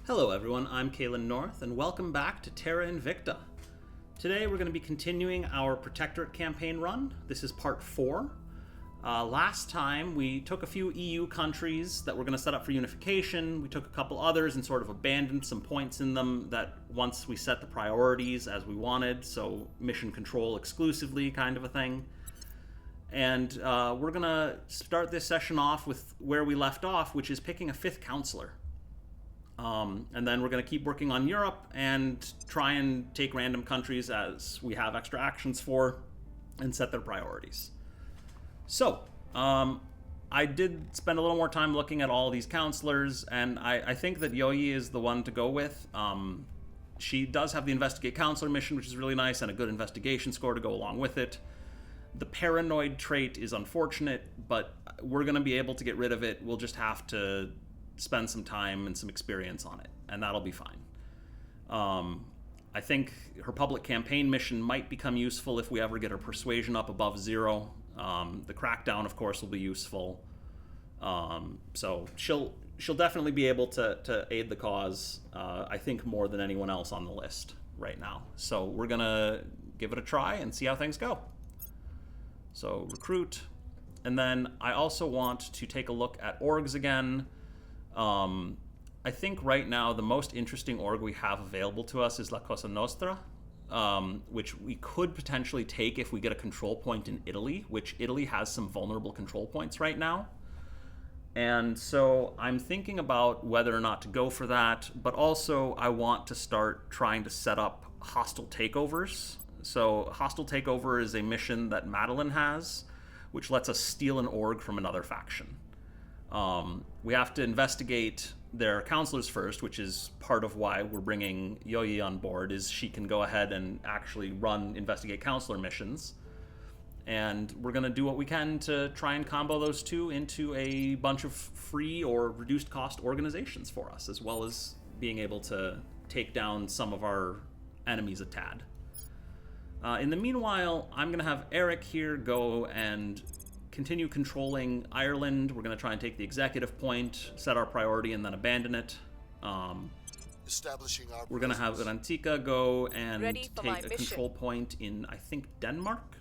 Hello everyone, I'm Kalen North, and welcome back to Terra Invicta. Today we're going to be continuing our Protectorate campaign run. This is part 4. Last time we took a few EU countries that were going to set up for unification. We took a couple others and sort of abandoned some points in them that once we set the priorities as we wanted, so mission control exclusively kind of a thing. And we're going to start this session off with where we left off, which is picking a 5th councilor. And then we're going to keep working on Europe and try and take random countries as we have extra actions for and set their priorities. So, I did spend a little more time looking at all these counselors, and I think that Yoyi is the one to go with. She does have the Investigate Counselor mission, which is really nice, and a good investigation score to go along with it. The paranoid trait is unfortunate, but we're going to be able to get rid of it. We'll just have to spend some time and some experience on it, and that'll be fine. I think her public campaign mission might become useful if we ever get her persuasion up above 0. The crackdown, of course, will be useful. So she'll definitely be able to aid the cause, I think, more than anyone else on the list right now. So we're going to give it a try and see how things go. So recruit. And then I also want to take a look at orgs again. I think right now the most interesting org we have available to us is La Cosa Nostra, which we could potentially take if we get a control point in Italy, which Italy has some vulnerable control points right now. And so I'm thinking about whether or not to go for that, but also I want to start trying to set up hostile takeovers. So hostile takeover is a mission that Madeline has, which lets us steal an org from another faction. We have to investigate their counselors first, which is part of why we're bringing Yoyi on board, is she can go ahead and actually run investigate counselor missions. And we're going to do what we can to try and combo those two into a bunch of free or reduced cost organizations for us, as well as being able to take down some of our enemies a tad. In the meanwhile, I'm going to have Eric here go and continue controlling Ireland. We're going to try and take the executive point, set our priority, and then abandon it. Establishing our We're going to have Rantika go and take a mission. control point in, I think, Denmark.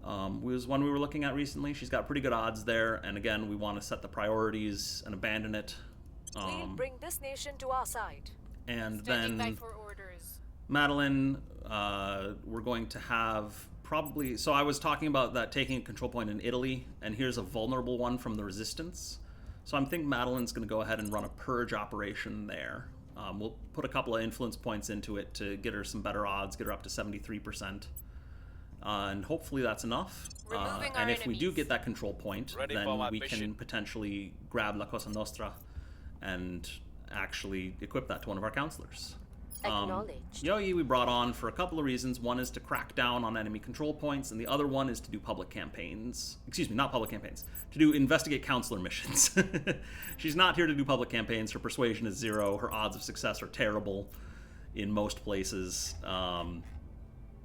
Was one we were looking at recently. She's got pretty good odds there, and again, we want to set the priorities and abandon it. We'll bring this nation to our side. And Standing by then for orders. Madeline, we're going to have probably... So I was talking about that taking a control point in Italy, and here's a vulnerable one from the Resistance. So I'm thinking Madeline's going to go ahead and run a purge operation there. We'll put a couple of influence points into it to get her some better odds, get her up to 73%. And hopefully that's enough. And if we do get that control point, then we can potentially grab La Cosa Nostra and actually equip that to one of our counselors. Acknowledged. Yoyi we brought on for a couple of reasons. One is to crack down on enemy control points, and the other one is to do public campaigns. Excuse me, not public campaigns. To do investigate counselor missions. She's not here to do public campaigns. Her persuasion is 0. Her odds of success are terrible in most places.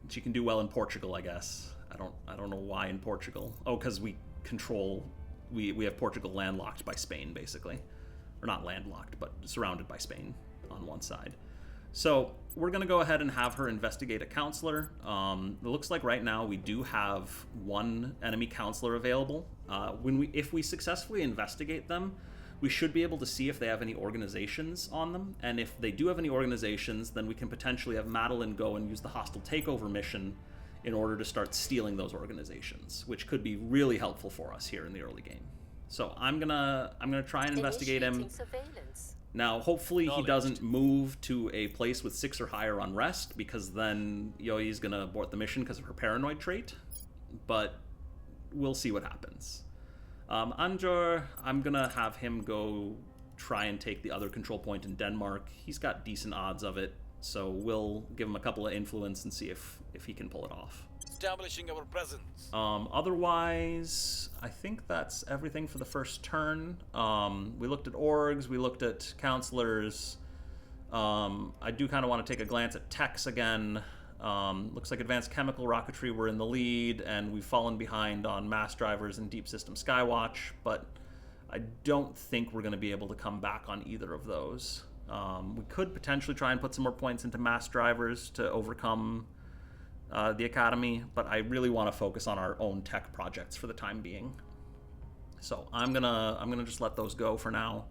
She can do well in Portugal, I guess. I don't know why in Portugal. Oh, because we have Portugal landlocked by Spain, basically. Or not landlocked, but surrounded by Spain on one side. So we're going to go ahead and have her investigate a counselor. It looks like right now we do have one enemy counselor available. If we successfully investigate them, we should be able to see if they have any organizations on them. And if they do have any organizations, then we can potentially have Madeline go and use the hostile takeover mission in order to start stealing those organizations, which could be really helpful for us here in the early game. So I'm gonna try and investigate him. Surveillance. Now, hopefully he doesn't move to a place with 6 or higher unrest, because then Yoi's going to abort the mission because of her paranoid trait. But we'll see what happens. Anjor, I'm going to have him go try and take the other control point in Denmark. He's got decent odds of it, so we'll give him a couple of influence and see if he can pull it off. establishing our presence. Otherwise, I think that's everything for the first turn. We looked at orgs, we looked at counselors. I do kind of want to take a glance at techs again. Looks like advanced chemical rocketry were in the lead, and we've fallen behind on mass drivers and deep system skywatch, but I don't think we're going to be able to come back on either of those. We could potentially try and put some more points into mass drivers to overcome the academy, but I really want to focus on our own tech projects for the time being. So I'm gonna just let those go for now.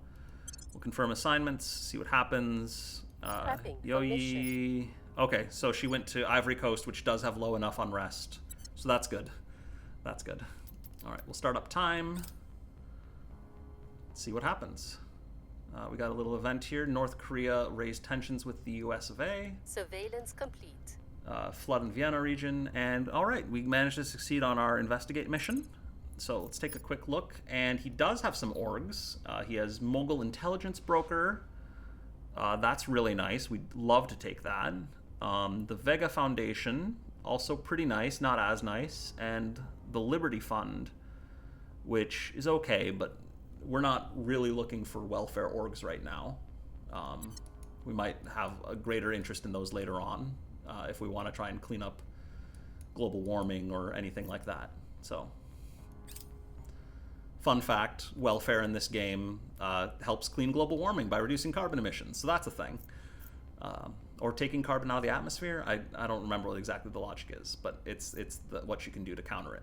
We'll confirm assignments, see what happens. Yoyi. Okay, so she went to Ivory Coast, which does have low enough unrest, so that's good. That's good. All right, we'll start up time. See what happens. We got a little event here. North Korea raised tensions with the US of A. Surveillance complete. Flood in Vienna region. And all right, we managed to succeed on our investigate mission. So let's take a quick look. And he does have some orgs. He has Mogul Intelligence Broker. That's really nice. We'd love to take that. The Vega Foundation, also pretty nice, not as nice. And the Liberty Fund, which is okay, but we're not really looking for welfare orgs right now. We might have a greater interest in those later on if we want to try and clean up global warming or anything like that. So, fun fact, welfare in this game helps clean global warming by reducing carbon emissions. So that's a thing. Or taking carbon out of the atmosphere. I don't remember what exactly the logic is, but it's what you can do to counter it.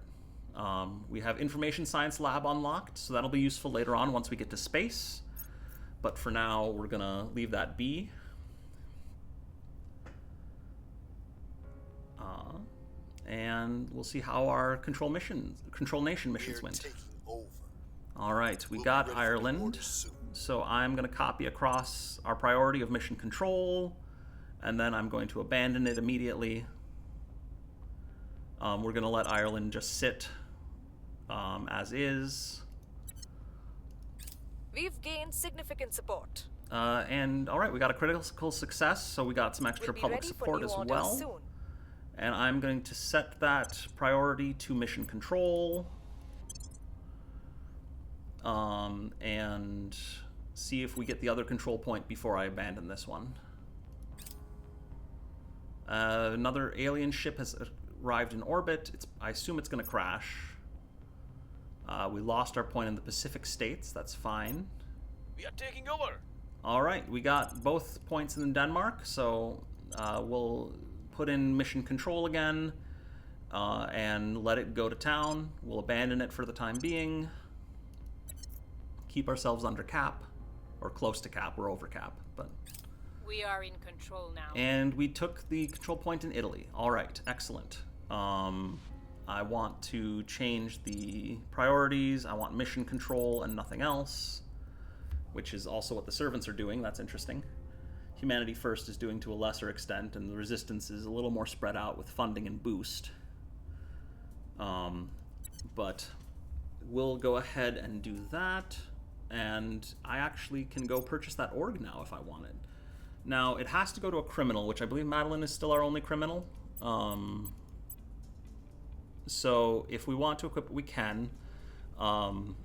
We have Information Science Lab unlocked, so that'll be useful later on once we get to space. But for now, we're going to leave that be. And we'll see how our Control Nation missions went. All right, we got Ireland. So I'm going to copy across our priority of mission control, and then I'm going to abandon it immediately. We're going to let Ireland just sit as is. We've gained significant support. And all right, we got a critical success, so we got some extra public support as well. Soon. And I'm going to set that priority to mission control. And see if we get the other control point before I abandon this one. Another alien ship has arrived in orbit. I assume it's going to crash. We lost our point in the Pacific States. That's fine. We are taking over. All right, we got both points in Denmark, so we'll put in mission control again and let it go to town. We'll abandon it for the time being. Keep ourselves under cap, or close to cap. We're over cap, but we are in control now. And we took the control point in Italy. All right, excellent. I want to change the priorities. I want mission control and nothing else, which is also what the servants are doing. That's interesting. Humanity First is doing to a lesser extent, and the resistance is a little more spread out with funding and boost. But we'll go ahead and do that, and I actually can go purchase that org now if I want it. Now, it has to go to a criminal, which I believe Madeline is still our only criminal. So if we want to equip it, we can. And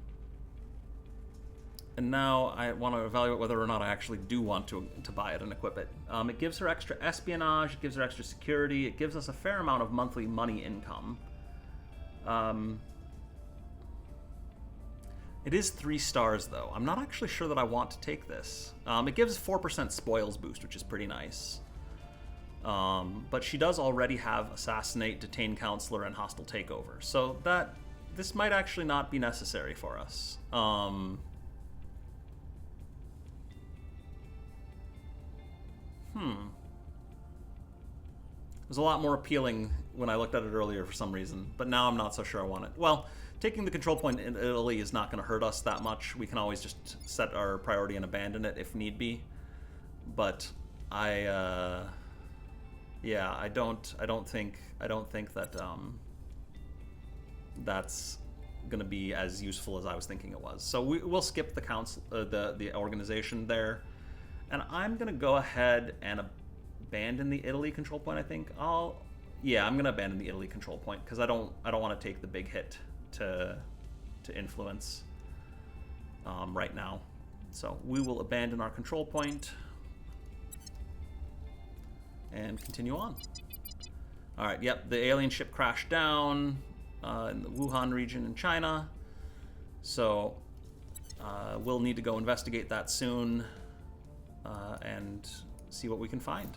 now I want to evaluate whether or not I actually do want to buy it and equip it. It gives her extra espionage, it gives her extra security, it gives us a fair amount of monthly money income. It is 3 stars, though. I'm not actually sure that I want to take this. It gives 4% spoils boost, which is pretty nice. But she does already have Assassinate, Detain Counselor, and Hostile Takeover. So this might actually not be necessary for us. It was a lot more appealing when I looked at it earlier for some reason, but now I'm not so sure I want it. Well, taking the control point in Italy is not going to hurt us that much. We can always just set our priority and abandon it if need be. But I don't think that that's going to be as useful as I was thinking it was. So we'll skip the council, the organization there, and I'm going to go ahead and abandon the Italy control point. I think I'm going to abandon the Italy control point because I don't want to take the big hit to influence right now. So we will abandon our control point and continue on. All right, yep, the alien ship crashed down in the Wuhan region in China. So we'll need to go investigate that soon. and see what we can find.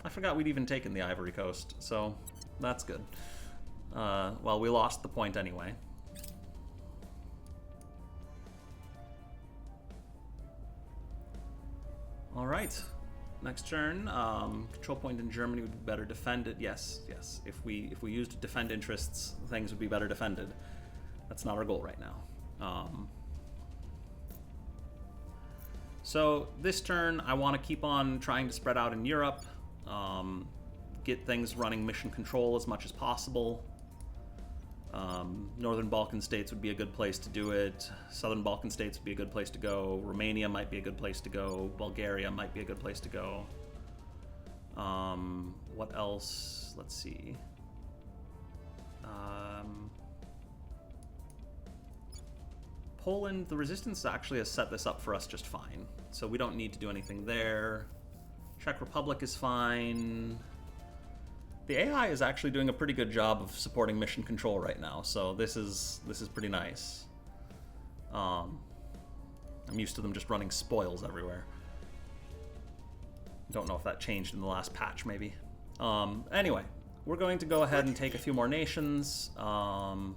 I forgot we'd even taken the Ivory Coast, so that's good. Well, we lost the point anyway. All right. Next turn, control point in Germany would be better defended. Yes, yes. If we used defend interests, things would be better defended. That's not our goal right now. So this turn, I want to keep on trying to spread out in Europe, get things running mission control as much as possible. Northern Balkan states would be a good place to do it. Southern Balkan states would be a good place to go. Romania might be a good place to go. Bulgaria might be a good place to go. What else? Let's see. Poland, the resistance actually has set this up for us just fine. So we don't need to do anything there. Czech Republic is fine. The AI is actually doing a pretty good job of supporting mission control right now, so this is pretty nice. I'm used to them just running spoils everywhere. Don't know if that changed in the last patch, maybe. Anyway, we're going to go ahead and take a few more nations. Are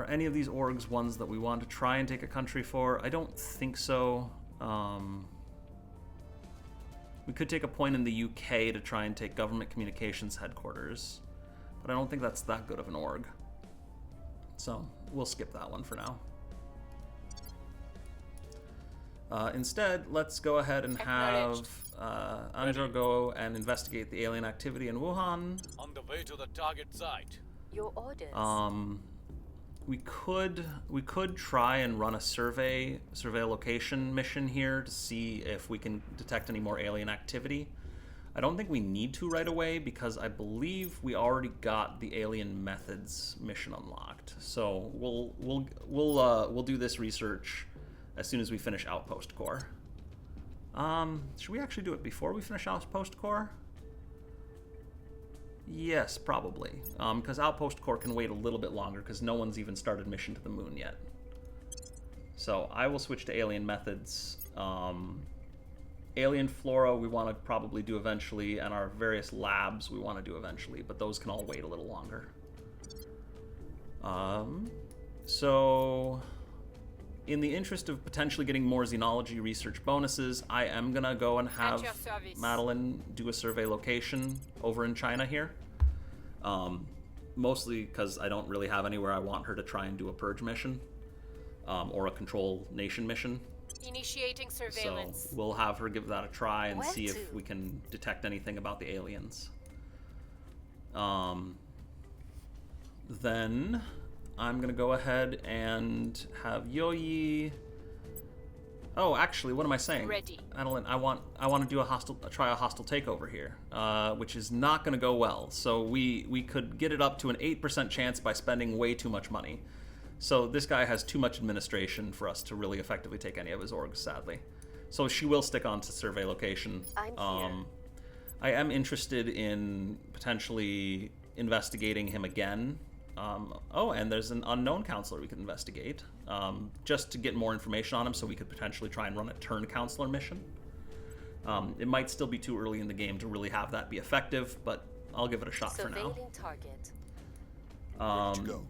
any of these orgs ones that we want to try and take a country for? I don't think so. We could take a point in the UK to try and take government communications headquarters, but I don't think that's that good of an org. So we'll skip that one for now. Instead, let's go ahead and have Anjo go and investigate the alien activity in Wuhan. On the way to the target site. Your orders. We could try and run a survey location mission here to see if we can detect any more alien activity. I don't think we need to right away because I believe we already got the alien methods mission unlocked. So we'll do this research as soon as we finish Outpost Core. Should we actually do it before we finish Outpost Core? Yes, probably. Because Outpost Core can wait a little bit longer because no one's even started Mission to the Moon yet. So I will switch to Alien Methods. Alien Flora we want to probably do eventually, and our various labs we want to do eventually, but those can all wait a little longer. So in the interest of potentially getting more xenology research bonuses, I am going to go and have Madeline do a survey location over in China here. Mostly because I don't really have anywhere I want her to try and do a purge mission or a control nation mission. Initiating surveillance. So we'll have her give that a try and see if we can detect anything about the aliens. Then I'm going to go ahead and have Yoyi... Oh, actually, what am I saying? Ready. Adeline, I want to do try a hostile takeover here, which is not going to go well. So we could get it up to an 8% chance by spending way too much money. So this guy has too much administration for us to really effectively take any of his orgs, sadly. So she will stick on to survey location. I'm here. I am interested in potentially investigating him again. Oh, and there's an unknown councilor we could investigate, just to get more information on him so we could potentially try and run a turn councilor mission. It might still be too early in the game to really have that be effective, but I'll give it a shot for now. Target. Ready to go.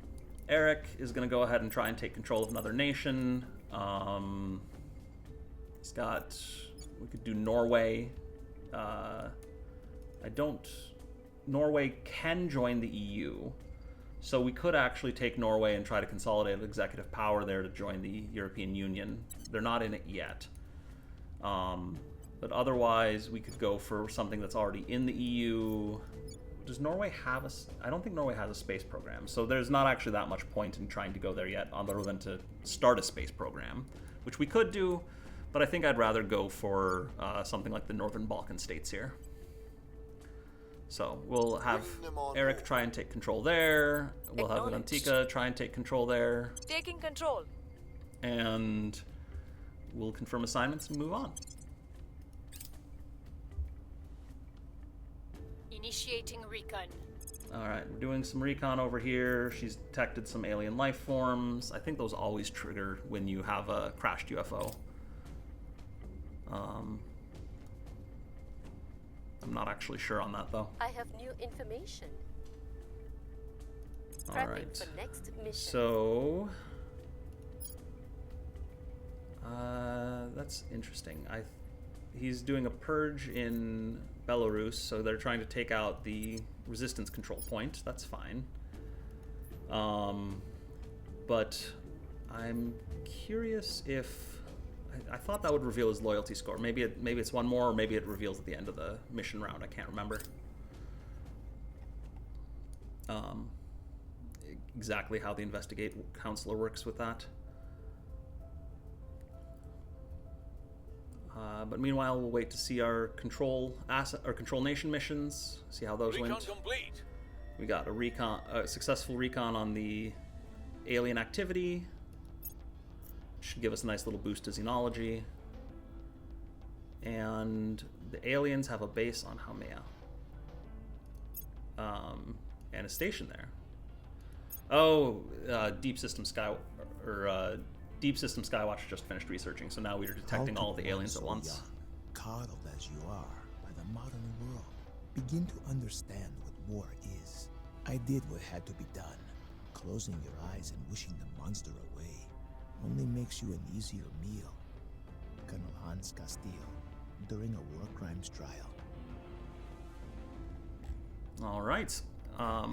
Eric is going to go ahead and try and take control of another nation. He's got... We could do Norway. Norway can join the EU. So we could actually take Norway and try to consolidate executive power there to join the European Union. They're not in it yet. But otherwise, we could go for something that's already in the EU. Does Norway have a... I don't think Norway has a space program. So there's not actually that much point in trying to go there yet, other than to start a space program, which we could do. But I think I'd rather go for something like the Northern Balkan states here. So we'll have Eric try and take control there. We'll have Antika try and take control there. Taking control. And we'll confirm assignments and move on. Initiating recon. Alright, we're doing some recon over here. She's detected some alien life forms. I think those always trigger when you have a crashed UFO. I'm not actually sure on that, though. I have new information. Alright. For next mission. So... that's interesting. He's doing a purge in Belarus, so they're trying to take out the resistance control point. That's fine. But I'm curious if I thought that would reveal his loyalty score. Maybe it's one more, or maybe it reveals at the end of the mission round. I can't remember. Exactly how the investigate counselor works with that. But meanwhile, we'll wait to see our control nation missions. See how those Recon went. complete. We got a successful recon on the alien activity. Should give us a nice little boost to xenology. And the aliens have a base on Haumea. And a station there. Oh, Deep System Skywatch just finished researching, so now we are detecting all of the aliens at once. Young, coddled as you are by the modern world, begin to understand what war is. I did what had to be done. Closing your eyes and wishing the monster away only makes you an easier meal. Colonel Hans Castillo, during a war crimes trial. All right.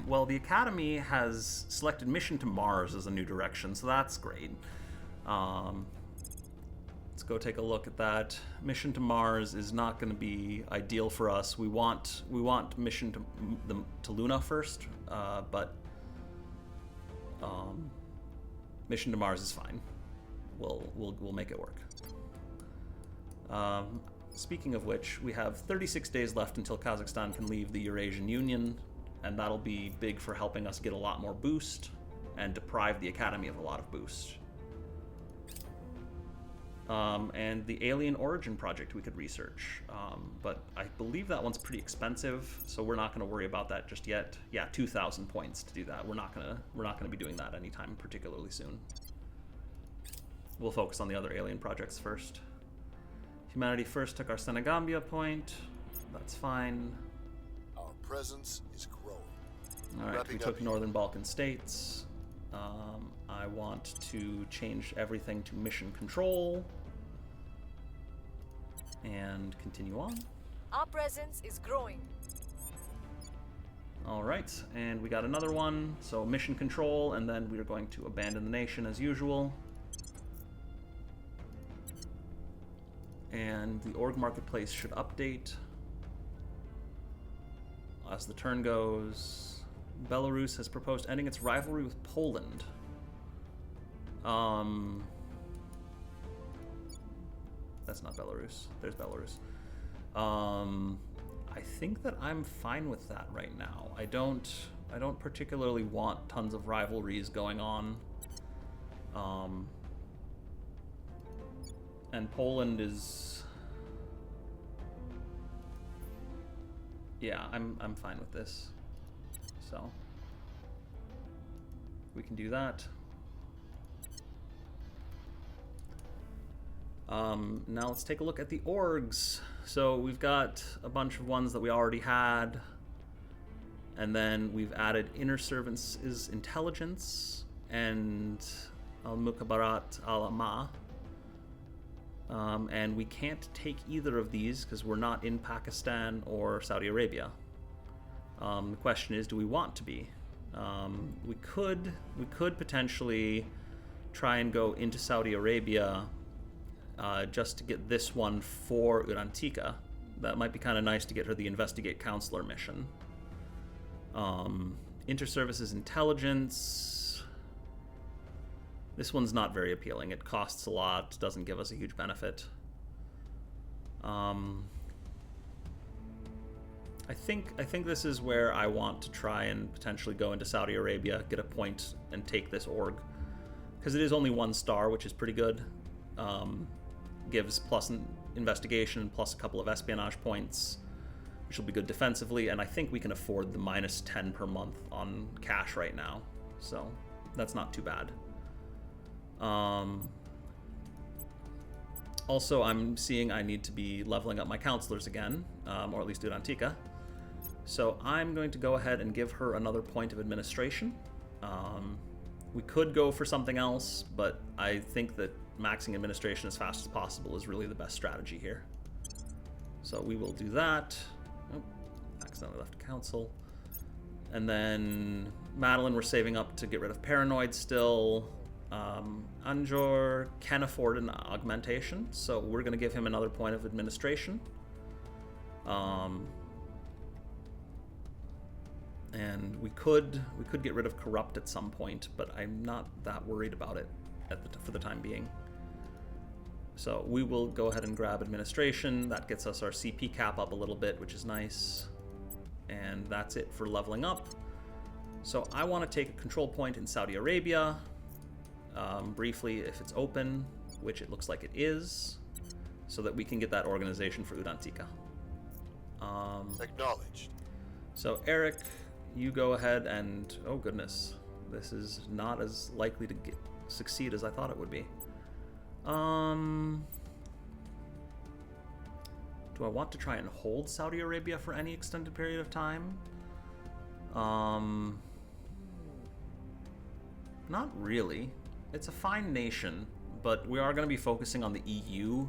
Well, the Academy has selected Mission to Mars as a new direction, so that's great. Let's go take a look at that. Mission to Mars is not going to be ideal for us. We want mission to Luna first, but mission to Mars is fine. We'll make it work. Speaking of which, we have 36 days left until Kazakhstan can leave the Eurasian Union, and that'll be big for helping us get a lot more boost and deprive the Academy of a lot of boost. And the Alien Origin project we could research, but I believe that one's pretty expensive, so we're not going to worry about that just yet. Yeah, 2,000 points to do that. We're not gonna be doing that anytime particularly soon. We'll focus on the other alien projects first. Humanity First took our Senegambia point. That's fine. Our presence is growing. All right, we took Northern Balkan states. I want to change everything to mission control and continue on. Our presence is growing. All right, and we got another one. So mission control, and then we are going to abandon the nation as usual. And the org marketplace should update as the turn goes. Belarus has proposed ending its rivalry with Poland. That's not Belarus. There's Belarus. I think that I'm fine with that right now. I don't particularly want tons of rivalries going on. And Poland is... Yeah, I'm fine with this. So we can do that. Now let's take a look at the orgs. So we've got a bunch of ones that we already had, and then we've added Inner Services Intelligence and Al-Mukhabarat Al-Ma. And we can't take either of these because we're not in Pakistan or Saudi Arabia. The question is, do we want to be? We could potentially try and go into Saudi Arabia just to get this one for Urantika. That might be kind of nice to get her the Investigate Counselor mission. Inter-Services Intelligence. This one's not very appealing. It costs a lot, doesn't give us a huge benefit. I think this is where I want to try and potentially go into Saudi Arabia, get a point, and take this org. Because it is only 1 star, which is pretty good. Gives plus an investigation, plus a couple of espionage points. which will be good defensively, and I think we can afford the -10 per month on cash right now, so that's not too bad. Also, I'm seeing I need to be leveling up my counselors again, or at least do it on Tika. So I'm going to go ahead and give her another point of administration. We could go for something else, but I think that maxing administration as fast as possible is really the best strategy here. So we will do that. Oh, accidentally left council. And then Madeline, we're saving up to get rid of Paranoid still. Anjor can afford an augmentation, so we're going to give him another point of administration. And we could get rid of Corrupt at some point, but I'm not that worried about it for the time being. So we will go ahead and grab administration. That gets us our CP cap up a little bit, which is nice. And that's it for leveling up. So I want to take a control point in Saudi Arabia. Briefly, if it's open, which it looks like it is, so that we can get that organization for Udantika. Acknowledged. So Eric, you go ahead and... oh goodness, this is not as likely to succeed as I thought it would be. Do I want to try and hold Saudi Arabia for any extended period of time? Not really. It's a fine nation, but we are going to be focusing on the EU,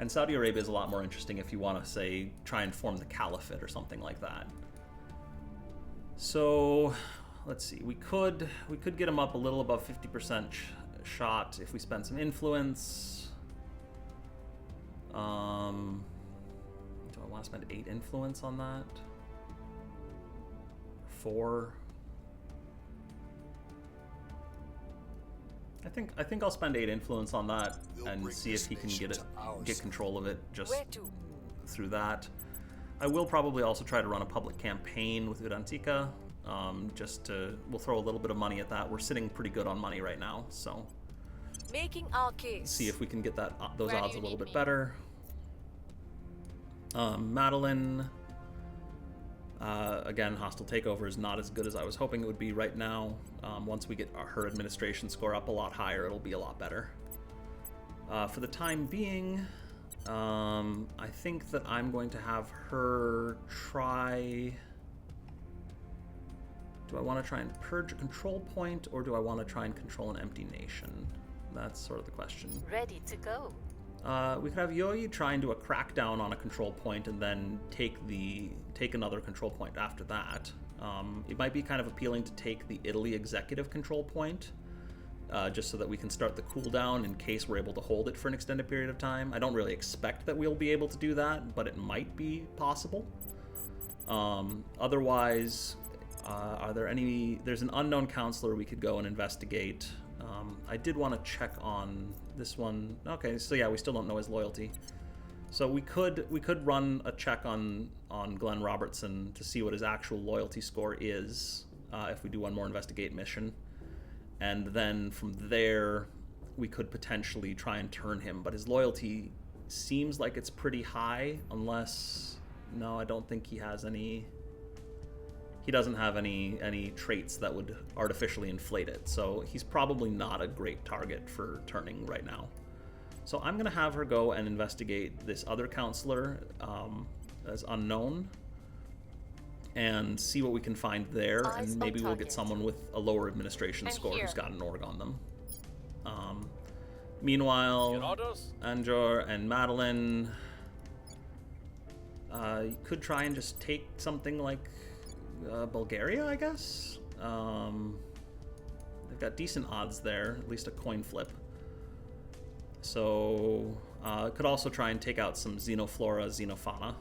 and Saudi Arabia is a lot more interesting if you want to, say, try and form the caliphate or something like that. So, let's see. We could get them up a little above 50% shot if we spend some influence. Do I want to spend 8 influence on that? 4? I think I'll spend 8 influence on that and see if he can get control of it just through that. I will probably also try to run a public campaign with Udantika. We'll throw a little bit of money at that. We're sitting pretty good on money right now, so Making our case. see if we can get those odds a little bit better. Madeline, again, hostile takeover is not as good as I was hoping it would be right now. Once we get her administration score up a lot higher, it'll be a lot better. For the time being, I think that I'm going to have her try... do I want to try and purge a control point, or do I want to try and control an empty nation? That's sort of the question. Ready to go. We could have Yoyi try and do a crackdown on a control point and then take another control point after that. It might be kind of appealing to take the Italy executive control point, just so that we can start the cooldown in case we're able to hold it for an extended period of time. I don't really expect that we'll be able to do that, but it might be possible. Otherwise, there's an unknown counselor we could go and investigate. I did want to check on this one. Okay, so yeah, we still don't know his loyalty. So we could run a check on Glenn Robertson to see what his actual loyalty score is, if we do one more investigate mission. And then from there, we could potentially try and turn him. But his loyalty seems like it's pretty high, unless... no, I don't think he has any... he doesn't have any traits that would artificially inflate it, so he's probably not a great target for turning right now. So I'm gonna have her go and investigate this other counselor as unknown and see what we can find there, and maybe we'll get someone with a lower administration score who's got an org on them. Meanwhile, Anjor and Madeline, you could try and just take something like Bulgaria, I guess. They've got decent odds there, at least a coin flip. So could also try and take out some Xenoflora, Xenofauna.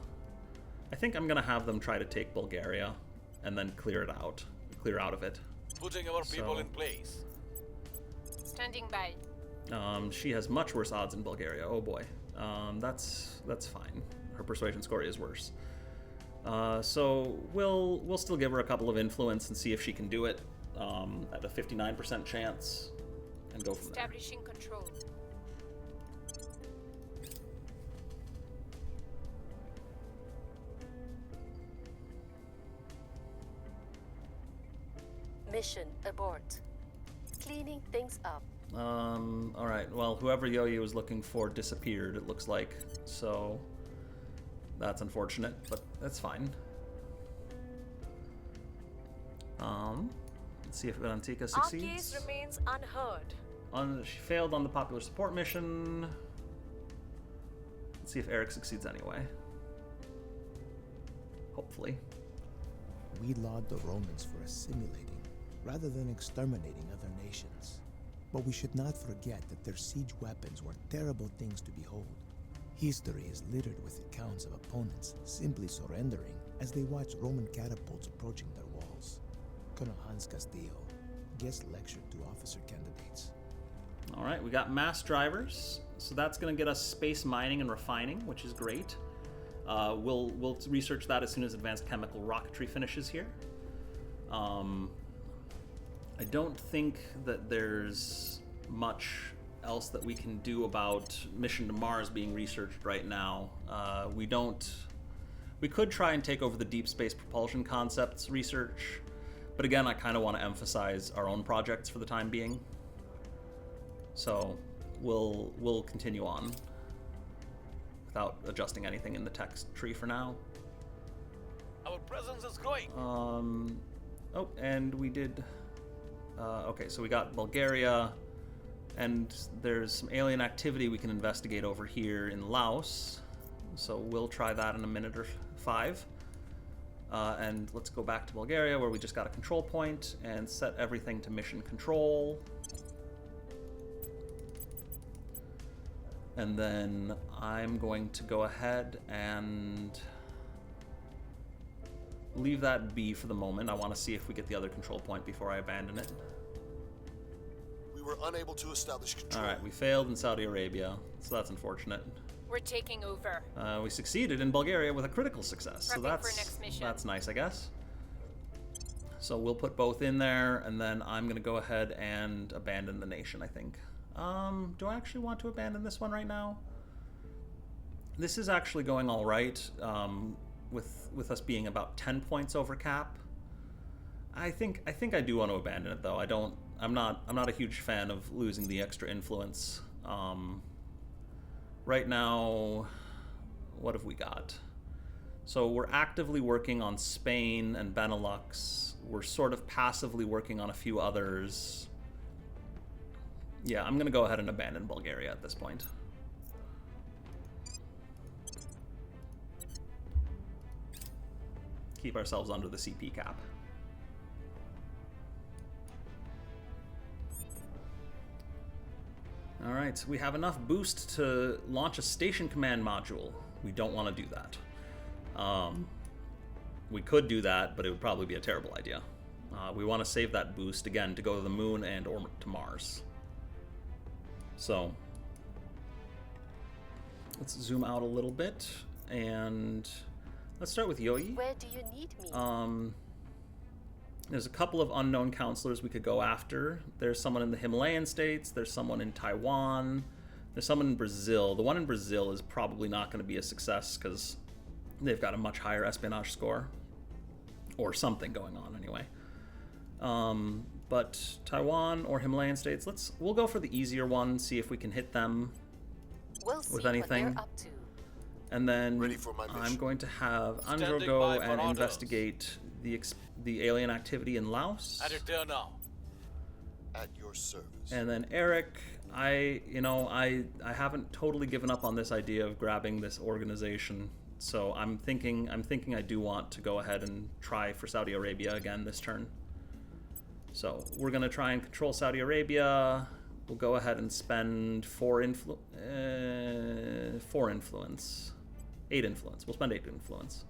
I think I'm gonna have them try to take Bulgaria and then clear out of it. Putting our people in place. Standing by. She has much worse odds in Bulgaria. Oh boy, that's fine. Her persuasion score is worse. So we'll still give her a couple of influence and see if she can do it at a 59% chance, and go from there. Establishing control. Mission abort. Cleaning things up. Alright, well, whoever Yo-Yo was looking for disappeared, it looks like. So, that's unfortunate, but that's fine. Let's see if Antika Our succeeds. case remains unheard. She failed on the popular support mission. Let's see if Eric succeeds anyway. Hopefully. We laud the Romans for assimilating, rather than exterminating other nations. But we should not forget that their siege weapons were terrible things to behold. History is littered with accounts of opponents simply surrendering as they watched Roman catapults approaching their walls. Colonel Hans Castillo guest lectured to officer candidates. Alright, we got mass drivers, so that's going to get us space mining and refining, which is great. We'll research that as soon as advanced chemical rocketry finishes here. I don't think that there's much else that we can do about mission to Mars being researched right now. We could try and take over the deep space propulsion concepts research, but again, I kind of want to emphasize our own projects for the time being. So we'll continue on without adjusting anything in the text tree for now. Our presence is growing. Oh, and we did. Okay, so we got Bulgaria, and there's some alien activity we can investigate over here in Laos. So we'll try that in a minute or 5. And let's go back to Bulgaria, where we just got a control point, and set everything to mission control. And then I'm going to go ahead and leave that be for the moment. I want to see if we get the other control point before I abandon it. We were unable to establish control. Alright, we failed in Saudi Arabia, so that's unfortunate. We're taking over. We succeeded in Bulgaria with a critical success, so Prepping for next mission. that's nice, I guess. So we'll put both in there, and then I'm going to go ahead and abandon the nation, I think. Do I actually want to abandon this one right now? This is actually going all right, with us being about 10 points over cap. I think I do want to abandon it, though. I'm not a huge fan of losing the extra influence. Right now, what have we got? So we're actively working on Spain and Benelux. We're sort of passively working on a few others. Yeah, I'm going to go ahead and abandon Bulgaria at this point. Keep ourselves under the CP cap. Alright, we have enough boost to launch a station command module. We don't want to do that. We could do that, but it would probably be a terrible idea. We want to save that boost, again, to go to the moon and or to Mars. So, let's zoom out a little bit, and let's start with Yoi. Where do you need me? There's a couple of unknown counselors we could go after. There's someone in the Himalayan states, there's someone in Taiwan, there's someone in Brazil. The one in Brazil is probably not going to be a success because they've got a much higher espionage score. Or something going on anyway. But Taiwan or Himalayan states, we'll go for the easier one, see if we can hit them We'll see with what anything. they're up to. And then Ready for my mission. I'm going to have Andro Standing go by for and orders. investigate the alien activity in Laos. At it there now. At your service. And then Eric, I haven't totally given up on this idea of grabbing this organization. So I'm thinking I do want to go ahead and try for Saudi Arabia again this turn. So we're gonna try and control Saudi Arabia. We'll go ahead and spend 8 influence. We'll spend 8 influence.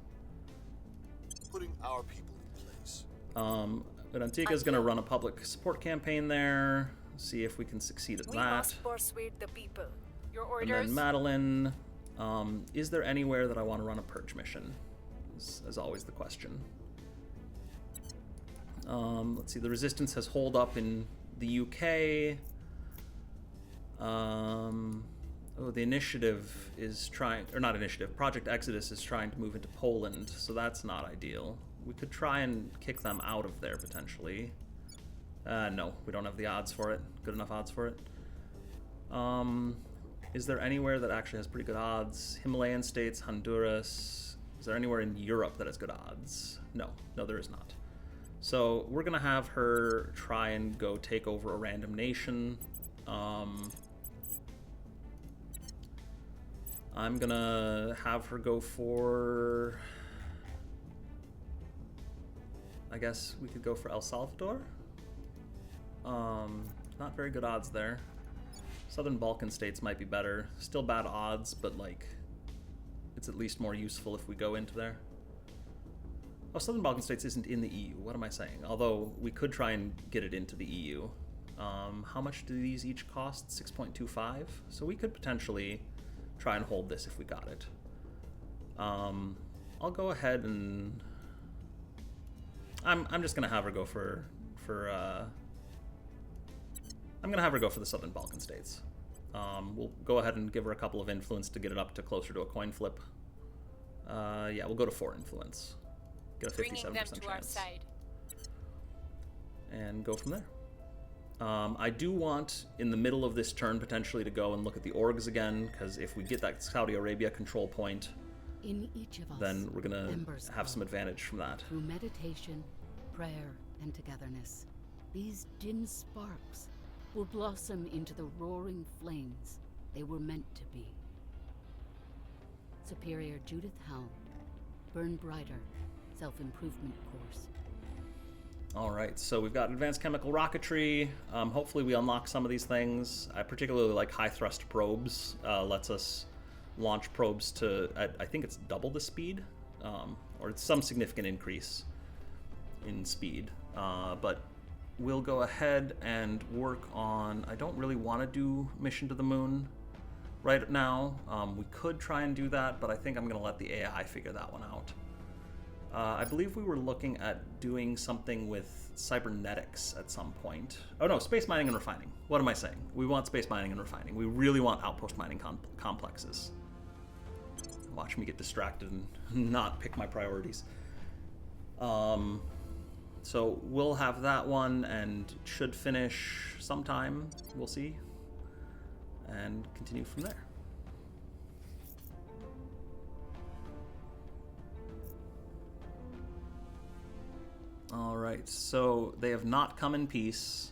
Putting our people in place. But Antika's gonna run a public support campaign there. See if we can succeed at We that. must persuade the people. Your And orders? then Madeline, is there anywhere that I want to run a purge mission? Is always the question. Let's see, the Resistance has holed up in the UK. The Initiative is trying, or not Initiative, Project Exodus is trying to move into Poland, so that's not ideal. We could try and kick them out of there, potentially. No, we don't have the odds for it. Good enough odds for it. Is there anywhere that actually has pretty good odds? Himalayan states, Honduras. Is there anywhere in Europe that has good odds? No, there is not. So we're gonna have her try and go take over a random nation. I'm gonna have her go for, I guess we could go for El Salvador. Not very good odds there. Southern Balkan states might be better. Still bad odds, but like, it's at least more useful if we go into there. Oh, Southern Balkan states isn't in the EU. What am I saying? Although we could try and get it into the EU. How much do these each cost? 6.25. So we could potentially try and hold this if we got it. I'll go ahead and I'm just gonna have her go for I'm gonna have her go for the Southern Balkan states. We'll go ahead and give her a couple of influence to get it up to closer to a coin flip. Yeah, we'll go to 4 influence. Get a 57% Bringing them to chance. our side. And go from there. I do want, in the middle of this turn, potentially to go and look at the orgs again, because if we get that Saudi Arabia control point, in each of us, then we're gonna members have some advantage from that. Through meditation, prayer, and togetherness, these dim sparks will blossom into the roaring flames they were meant to be. Superior Judith Hound, Burn Brighter, Self-Improvement Course. Alright, so we've got advanced chemical rocketry. Hopefully we unlock some of these things. I particularly like high thrust probes. Lets us launch probes to, I think it's double the speed, or it's some significant increase in speed. But we'll go ahead and work on, I don't really want to do Mission to the Moon right now. We could try and do that, but I think I'm going to let the AI figure that one out. I believe we were looking at doing something with cybernetics at some point. Oh no, space mining and refining. What am I saying? We want space mining and refining. We really want outpost mining complexes. Watch me get distracted and not pick my priorities. So we'll have that one and should finish sometime. We'll see. And continue from there. Alright, so they have not come in peace.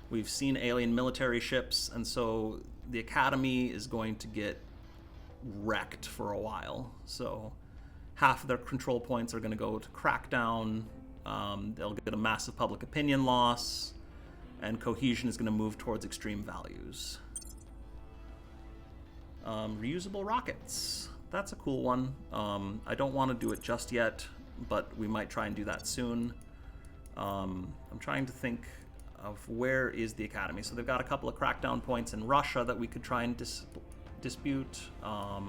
We've seen alien military ships, and so the Academy is going to get wrecked for a while. So half of their control points are going to go to Crackdown. They'll get a massive public opinion loss, and cohesion is going to move towards extreme values. Reusable rockets. That's a cool one. I don't want to do it just yet, but we might try and do that soon. I'm trying to think of where is the Academy. So they've got a couple of Crackdown points in Russia that we could try and dispute. I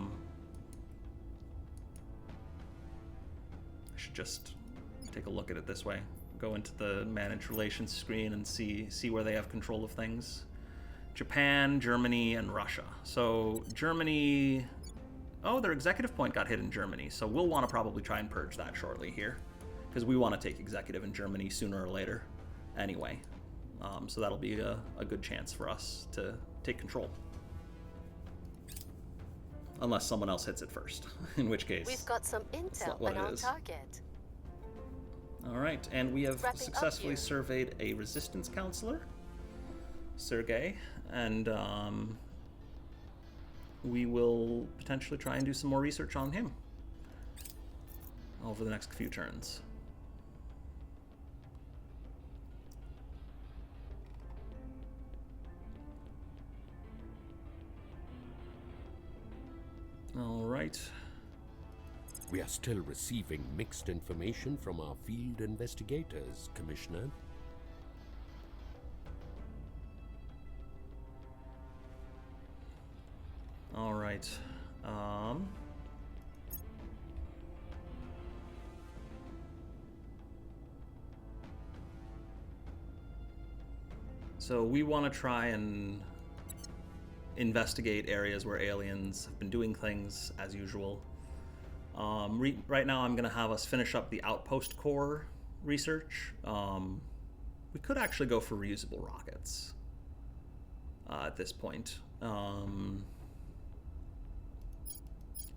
should just take a look at it this way. Go into the Manage Relations screen and see where they have control of things. Japan, Germany, and Russia. So Germany... Oh, their executive point got hit in Germany, so we'll want to probably try and purge that shortly here, because we want to take executive in Germany sooner or later anyway. So that'll be a good chance for us to take control. Unless someone else hits it first, in which case... We've got some intel on our target. Alright, and we have Wrapping successfully surveyed a resistance counselor, Sergei, and we will potentially try and do some more research on him over the next few turns. All right. We are still receiving mixed information from our field investigators, Commissioner. All right. So we want to try and investigate areas where aliens have been doing things as usual. Right now I'm going to have us finish up the Outpost Core research. We could actually go for reusable rockets at this point.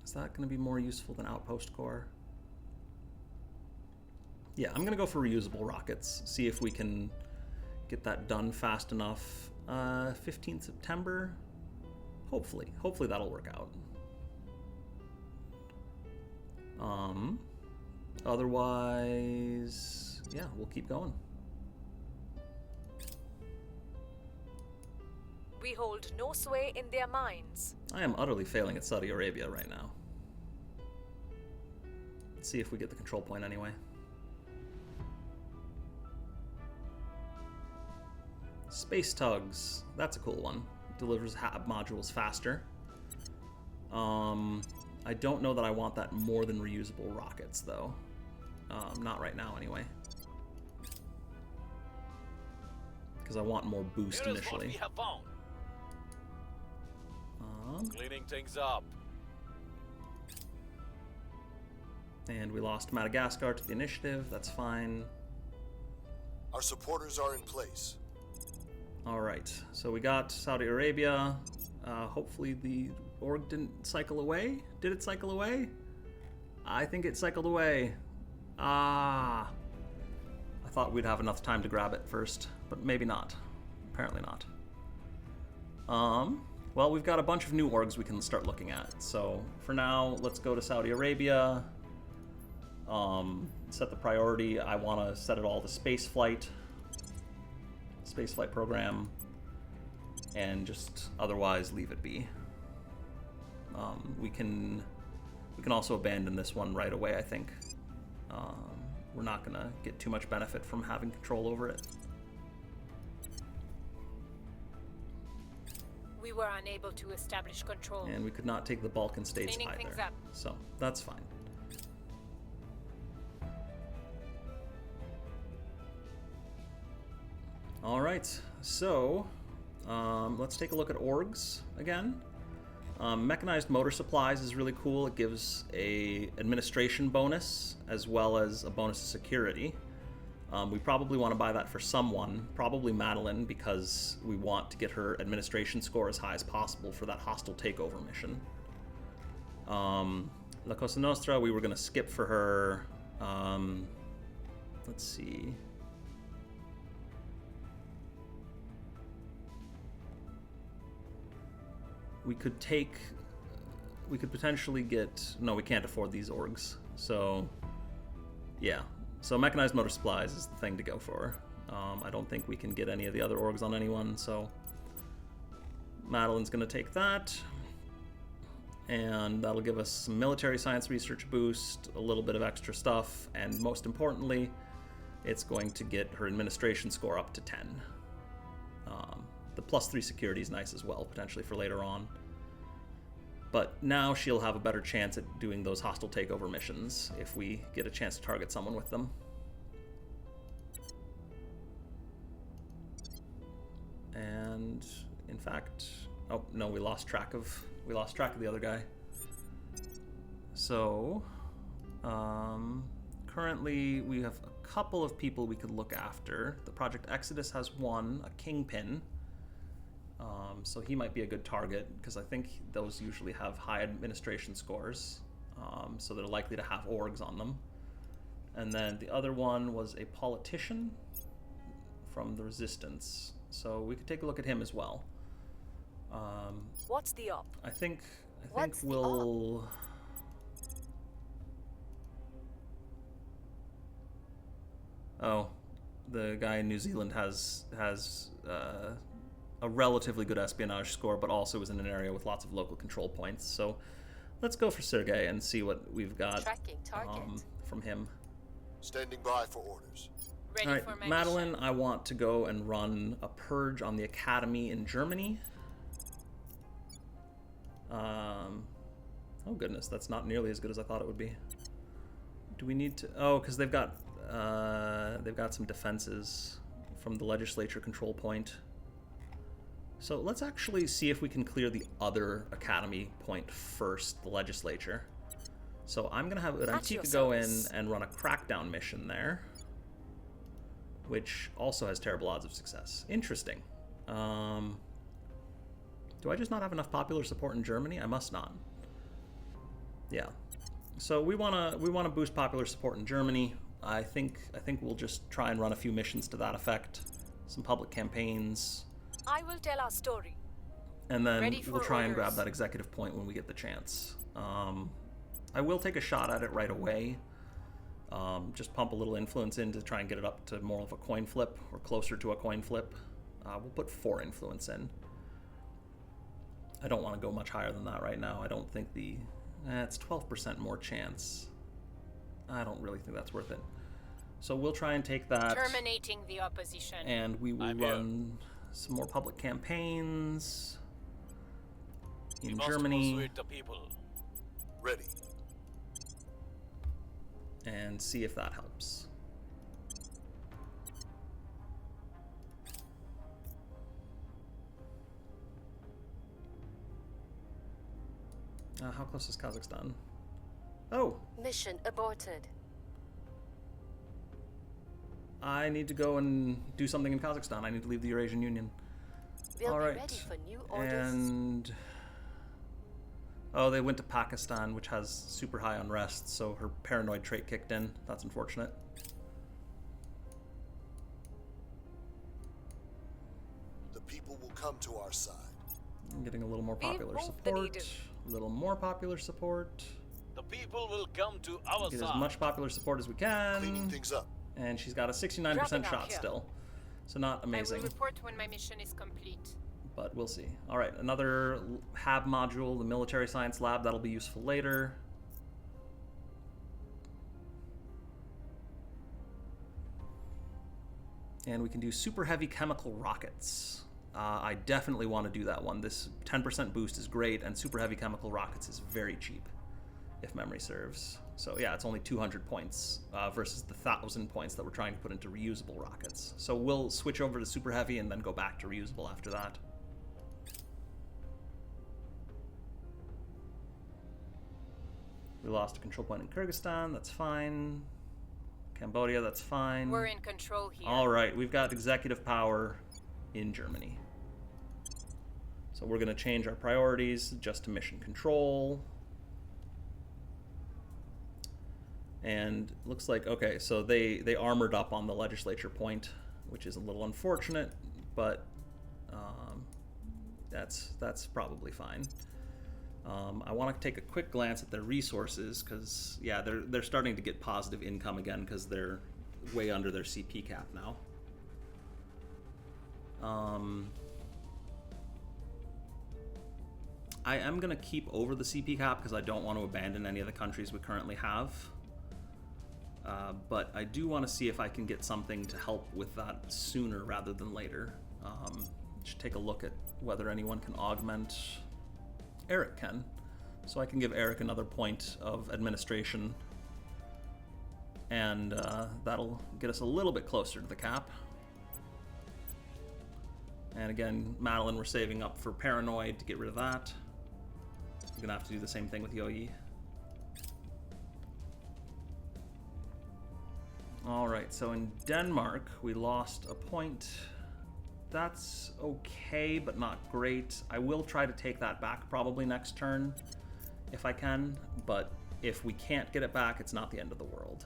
Is that going to be more useful than outpost core? Yeah, I'm going to go for reusable rockets. See if we can get that done fast enough. 15th September? Hopefully. Hopefully that'll work out. Otherwise, yeah, we'll keep going. We hold no sway in their minds. I am utterly failing at Saudi Arabia right now. Let's see if we get the control point anyway. Space tugs. That's a cool one. Delivers HAB modules faster. I don't know that I want that more than reusable rockets, though. Not right now, anyway. Because I want more boost Here is what we initially. have found. Cleaning things up. And we lost Madagascar to the initiative. That's fine. Our supporters are in place. All right. So we got Saudi Arabia. Hopefully the org didn't cycle away. Did it cycle away? I think it cycled away. Ah. I thought we'd have enough time to grab it first, but maybe not. Apparently not. Well, we've got a bunch of new orgs we can start looking at. So for now, let's go to Saudi Arabia. Set the priority. I want to set it all to spaceflight program, and just otherwise leave it be. We can also abandon this one right away, I think. We're not going to get too much benefit from having control over it. We were unable to establish control. And we could not take the Balkan states Cleaning things either. up. So that's fine. All right, so let's take a look at orgs again. Mechanized motor supplies is really cool. It gives a administration bonus as well as a bonus to security. We probably want to buy that for someone, probably Madeline, because we want to get her administration score as high as possible for that hostile takeover mission. La Cosa Nostra, we were going to skip for her. Let's see. We could potentially get, no, we can't afford these orgs. So, yeah. So mechanized motor supplies is the thing to go for. I don't think we can get any of the other orgs on anyone, so Madeline's gonna take that. And that'll give us some military science research boost, a little bit of extra stuff, and most importantly, it's going to get her administration score up to 10. The +3 security is nice as well, potentially for later on. But now she'll have a better chance at doing those hostile takeover missions if we get a chance to target someone with them. And in fact, oh no, we lost track of the other guy. So currently we have a couple of people we could look after. The Project Exodus has one, a Kingpin. So he might be a good target, because I think those usually have high administration scores, so they're likely to have orgs on them. And then the other one was a politician from the Resistance, so we could take a look at him as well. What's the op? I think What's the we'll... Oh, the guy in New Zealand has a relatively good espionage score, but also is in an area with lots of local control points. So let's go for Sergei and see what we've got Tracking target. from him. Standing by for orders. Ready All right, for my Madeline, mission. I want to go and run a purge on the academy in Germany. Oh goodness, that's not nearly as good as I thought it would be. Do we need to? Oh, because they've got some defenses from the legislature control point. So let's actually see if we can clear the other academy point first, the legislature. So I'm going to have Urantika go in and run a crackdown mission there. which also has terrible odds of success. Interesting. Do I just not have enough popular support in Germany? I must not. Yeah. So we wanna boost popular support in Germany. I think we'll just try and run a few missions to that effect. Some public campaigns. I will tell our story. And then Ready for we'll try and grab orders. that executive point when we get the chance. I will take a shot at it right away. Just pump a little influence in to try and get it up to more of a coin flip, or closer to a coin flip. We'll put 4 influence in. I don't want to go much higher than that right now. I don't think it's 12% more chance. I don't really think that's worth it. So we'll try and take that. Terminating the opposition. And we will I'm here. run some more public campaigns We in must Germany persuade the people. Ready. and see if that helps. How close is Kazakhstan? Oh, Mission aborted. I need to go and do something in Kazakhstan. I need to leave the Eurasian Union. We'll All be right. ready for new orders. And oh, they went to Pakistan, which has super high unrest, so her paranoid trait kicked in. That's unfortunate. The people will come to our side. I'm getting a little more We've popular moved the support. needle. A little more popular support. The people will come to our Get as side. much popular support as we Cleaning can. things up. And she's got a 69% Dropping out shot here. still. So not I amazing, will report when my mission is complete. but we'll see. All right, another HAB module, the military science lab. That'll be useful later. And we can do super heavy chemical rockets. I definitely want to do that one. This 10% boost is great, and super heavy chemical rockets is very cheap, if memory serves. So yeah, it's only 200 points versus the 1,000 points that we're trying to put into reusable rockets. So we'll switch over to super heavy and then go back to reusable after that. We lost a control point in Kyrgyzstan, that's fine. Cambodia, that's fine. We're in control here. All right, we've got executive power in Germany. So we're going to change our priorities just to mission control. And looks like, okay, so they armored up on the legislature point, which is a little unfortunate, but that's probably fine. I want to take a quick glance at their resources because, yeah, they're starting to get positive income again because they're way under their CP cap now. I am going to keep over the CP cap because I don't want to abandon any of the countries we currently have. But I do want to see if I can get something to help with that sooner rather than later. Should take a look at whether anyone can augment. Eric can. So I can give Eric another point of administration. And that'll get us a little bit closer to the cap. And again, Madeline, we're saving up for Paranoid to get rid of that. We're gonna have to do the same thing with Yoyi. Alright, so in Denmark, we lost a point. That's okay, but not great. I will try to take that back probably next turn, if I can. But if we can't get it back, it's not the end of the world.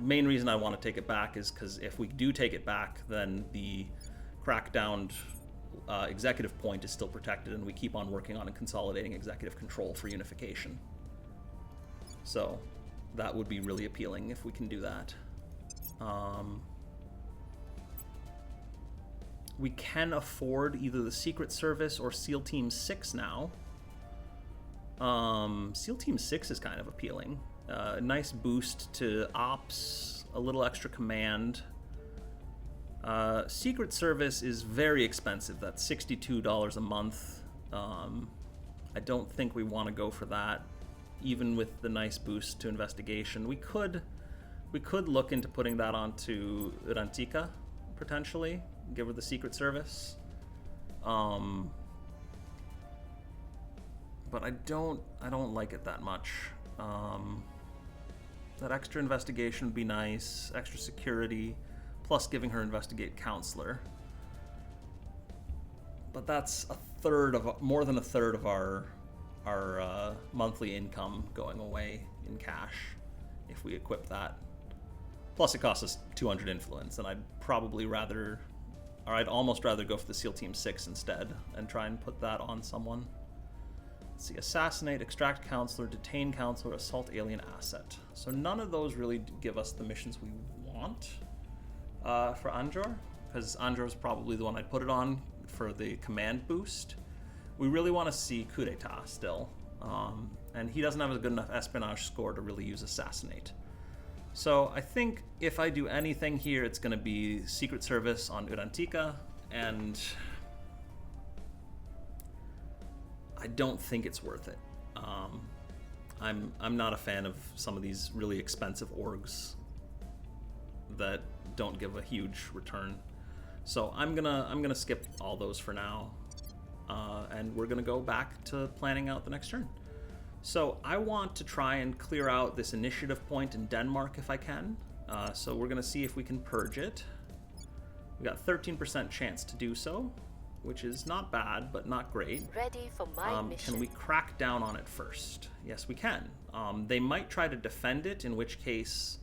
Main reason I want to take it back is because if we do take it back, then the crackdown executive point is still protected, and we keep on working on and consolidating executive control for unification. So that would be really appealing if we can do that. We can afford either the Secret Service or SEAL Team 6 now. SEAL Team 6 is kind of appealing. A nice boost to ops, a little extra command. Secret Service is very expensive. That's $62 a month. I don't think we want to go for that, even with the nice boost to investigation. We could look into putting that onto Rantika, potentially. Give her the Secret Service. But I don't like it that much. That extra investigation would be nice. Extra security, plus giving her investigate councilor. But that's more than a third of our monthly income going away in cash if we equip that. Plus it costs us 200 influence, and I'd almost rather go for the SEAL Team 6 instead and try and put that on someone. Let's see, assassinate, extract counselor, detain counselor, assault alien asset. So none of those really give us the missions we want for Anjor, because Anjor is probably the one I'd put it on for the command boost. We really want to see coup d'etat still, and he doesn't have a good enough espionage score to really use assassinate. So I think if I do anything here, it's going to be Secret Service on Urantika, and I don't think it's worth it. I'm not a fan of some of these really expensive orgs that don't give a huge return. So I'm gonna skip all those for now, and we're gonna go back to planning out the next turn. So I want to try and clear out this initiative point in Denmark if I can. So we're gonna see if we can purge it. We got 13% chance to do so, which is not bad, but not great. Ready for my mission. Can we crack down on it first? Yes, we can. They might try to defend it, in which case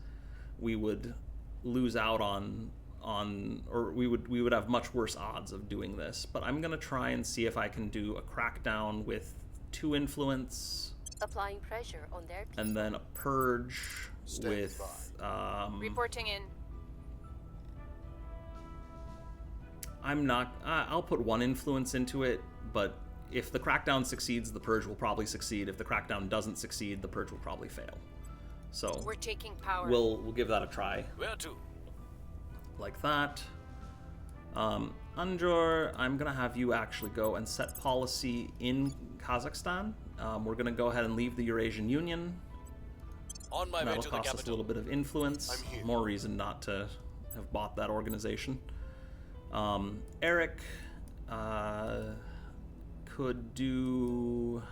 we would lose out or we would have much worse odds of doing this. But I'm gonna try and see if I can do a crackdown with 2 influence, Applying pressure on their people. and then a purge Standing with Reporting in. I'll put 1 influence into it, but if the crackdown succeeds, the purge will probably succeed. If the crackdown doesn't succeed, the purge will probably fail. So We're taking power. we'll give that a try. Where to? Like that. Anjor, I'm gonna have you actually go and set policy in Kazakhstan. We're gonna go ahead and leave the Eurasian Union. On my way That'll to the cost us a capital. little bit of influence. I'm here. More reason not to have bought that organization. Eric could do...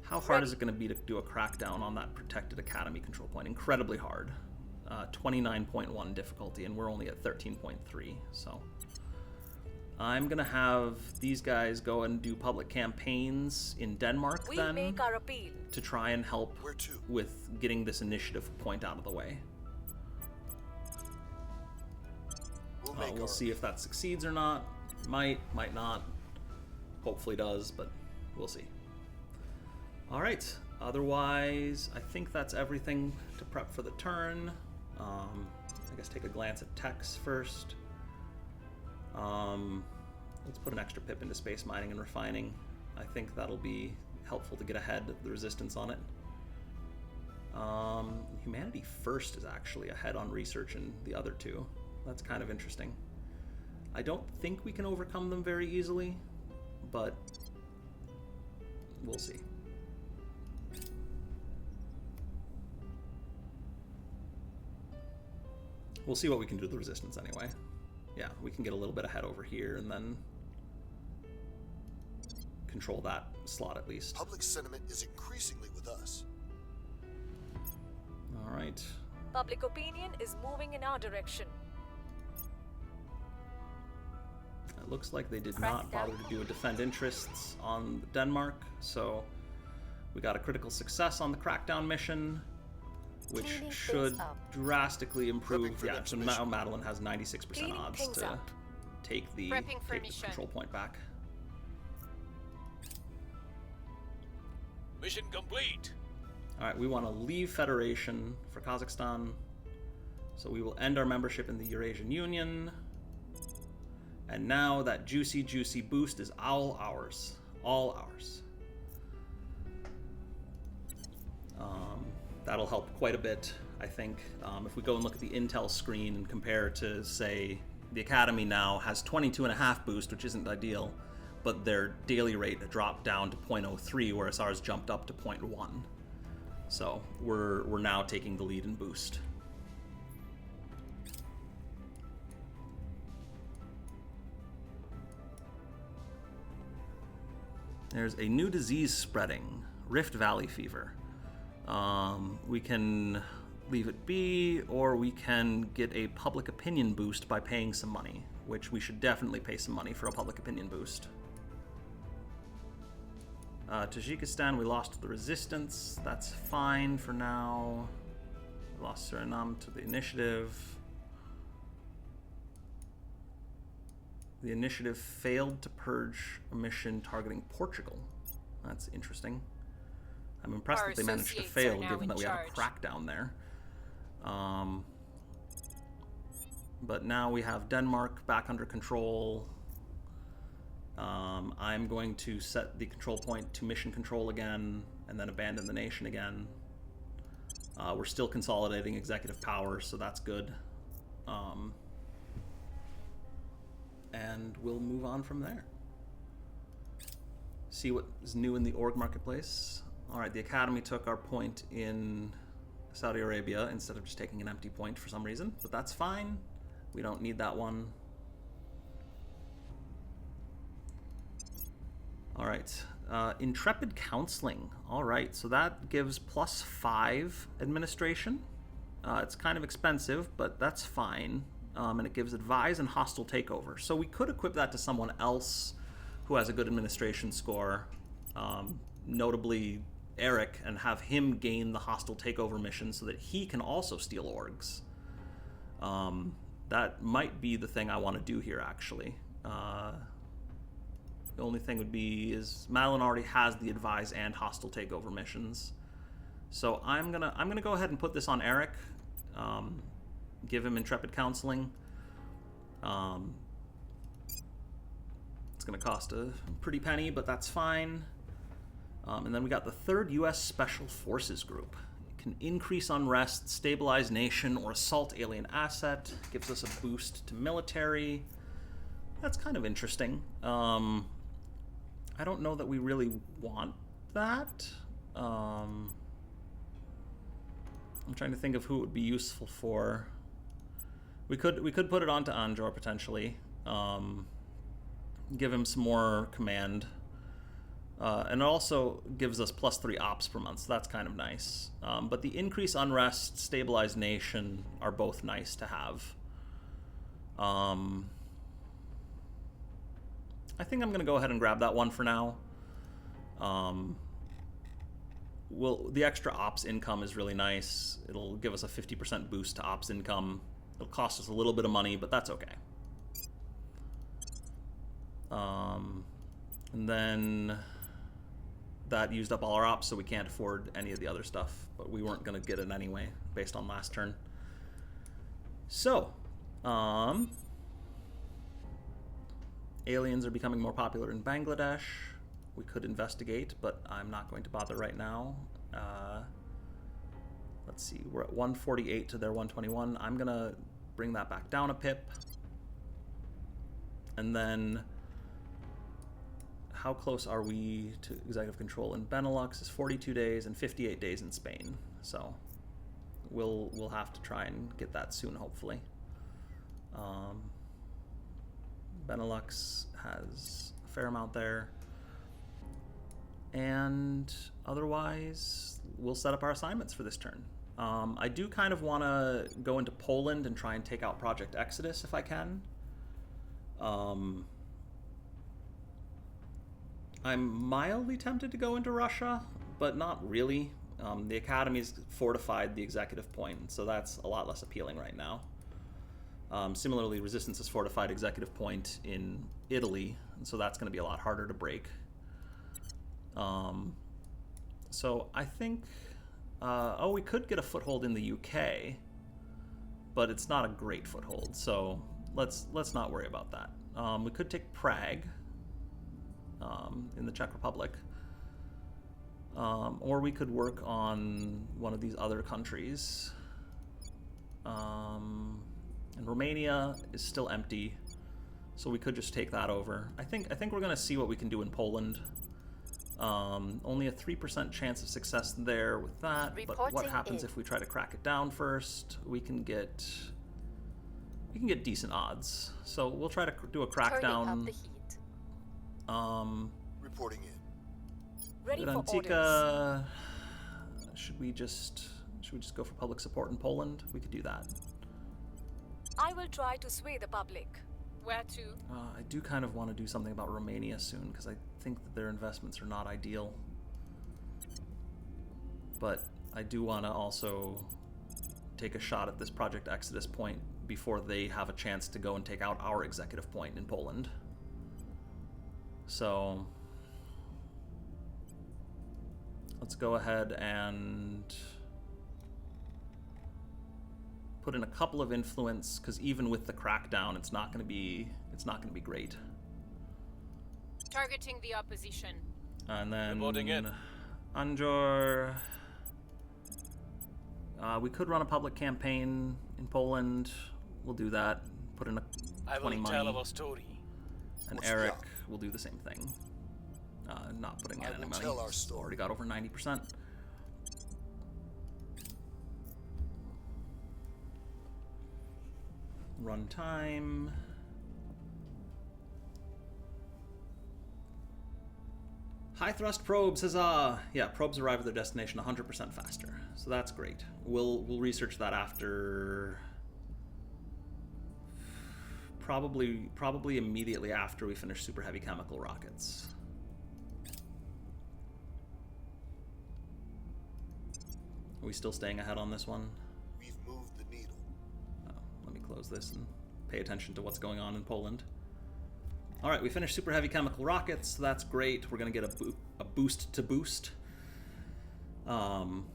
How hard is it going to be to do a crackdown on that protected academy control point? Incredibly hard. 29.1 difficulty, and we're only at 13.3, so... I'm going to have these guys go and do public campaigns in Denmark We then make our appeal. to try and help Where to? with getting this initiative point out of the way. We'll make We'll our see if that succeeds or not. Might not. Hopefully does, but we'll see. All right. Otherwise, I think that's everything to prep for the turn. I guess take a glance at techs first. Let's put an extra pip into space mining and refining. I think that'll be helpful to get ahead of the resistance on it. Humanity First is actually ahead on research in the other two. That's kind of interesting. I don't think we can overcome them very easily, but we'll see. We'll see what we can do to the resistance anyway. Yeah, we can get a little bit ahead over here and then control that slot at least. public sentiment is increasingly with us. All right. Public opinion is moving in our direction. It looks like they did not bother to do a defend interests on Denmark, so we got a critical success on the crackdown mission, which Cleaning should things up. drastically improve. Prepping for Yeah, next so mission. now Madeline has 96% Cleaning odds things to up. take the Prepping for take the mission. control point back. Mission complete. All right, we want to leave Federation for Kazakhstan, so we will end our membership in the Eurasian Union. And now that juicy boost is all ours. All ours. That'll help quite a bit, I think. If we go and look at the intel screen and compare to, say, the Academy now has 22.5 boost, which isn't ideal, but their daily rate dropped down to 0.03, whereas ours jumped up to 0.1. So we're now taking the lead in boost. There's a new disease spreading, Rift Valley fever. We can leave it be, or we can get a public opinion boost by paying some money, which we should definitely pay some money for a public opinion boost. Tajikistan, we lost the resistance. That's fine for now. We lost Suriname to the initiative. The initiative failed to purge a mission targeting Portugal. That's interesting. I'm impressed that they managed to fail, given that we have a crackdown there. But now we have Denmark back under control. I'm going to set the control point to mission control again, and then abandon the nation again. We're still consolidating executive power, so that's good. And we'll move on from there. See what is new in the org marketplace. Alright, the Academy took our point in Saudi Arabia instead of just taking an empty point for some reason, but that's fine. We don't need that one. Alright, Intrepid Counseling. Alright, so that gives +5 administration. It's kind of expensive, but that's fine. And it gives Advise and Hostile Takeover. So we could equip that to someone else who has a good administration score, notably Eric, and have him gain the Hostile Takeover mission so that he can also steal orgs. That might be the thing I want to do here, actually. The only thing would be is Madeline already has the Advise and Hostile Takeover missions. So I'm gonna go ahead and put this on Eric. Give him Intrepid Counseling. It's going to cost a pretty penny, but that's fine. And then we got the 3rd U.S. Special Forces Group. It can increase unrest, stabilize nation, or assault alien asset. Gives us a boost to military. That's kind of interesting. I don't know that we really want that. I'm trying to think of who it would be useful for. We could put it onto Anjor potentially. Give him some more command. And it also gives us +3 ops per month, so that's kind of nice. But the increase unrest, stabilized nation are both nice to have. I think I'm going to go ahead and grab that one for now. The extra ops income is really nice. It'll give us a 50% boost to ops income. It'll cost us a little bit of money, but that's okay. And then that used up all our ops, so we can't afford any of the other stuff, but we weren't going to get it anyway based on last turn. So, aliens are becoming more popular in Bangladesh. We could investigate, but I'm not going to bother right now. Let's see, we're at 148 to their 121. I'm going to bring that back down a pip. And then, how close are we to executive control in Benelux? Is 42 days and 58 days in Spain. So we'll have to try and get that soon, hopefully. Benelux has a fair amount there. And otherwise, we'll set up our assignments for this turn. I do kind of want to go into Poland and try and take out Project Exodus if I can. I'm mildly tempted to go into Russia, but not really. The Academy's fortified the executive point, so that's a lot less appealing right now. Similarly, Resistance has fortified executive point in Italy, and so that's going to be a lot harder to break. So I think, we could get a foothold in the UK, but it's not a great foothold, so let's not worry about that. We could take Prague, in the Czech Republic, or we could work on one of these other countries. And Romania is still empty, so we could just take that over. I think we're going to see what we can do in Poland. Only a 3% chance of success there with that, but what happens if we try to crack it down first? We can get decent odds. So we'll try to do a crackdown. Reporting in. Ready for orders. Antica should we just go for public support in Poland? We could do that. I will try to sway the public. Where to? I do kind of want to do something about Romania soon, because I think that their investments are not ideal. But I do want to also take a shot at this Project Exodus point before they have a chance to go and take out our executive point in Poland. So let's go ahead and put in a couple of influence, because even with the crackdown, it's not going to be great. Targeting the opposition. And then Reporting in. Anjor. We could run a public campaign in Poland. We'll do that. Put in a I 20 will money. tell our story. And What's the Eric op? will do the same thing. Not putting in I any will money. tell our story. Already got over 90%. Run time. High thrust probes, huzzah! Yeah, probes arrive at their destination 100% faster, so that's great. We'll research that after. Probably immediately after we finish super heavy chemical rockets. Are we still staying ahead on this one? We've moved the needle. Oh, let me close this and pay attention to what's going on in Poland. All right, we finished super heavy chemical rockets, so that's great. We're going to get a boost to boost. And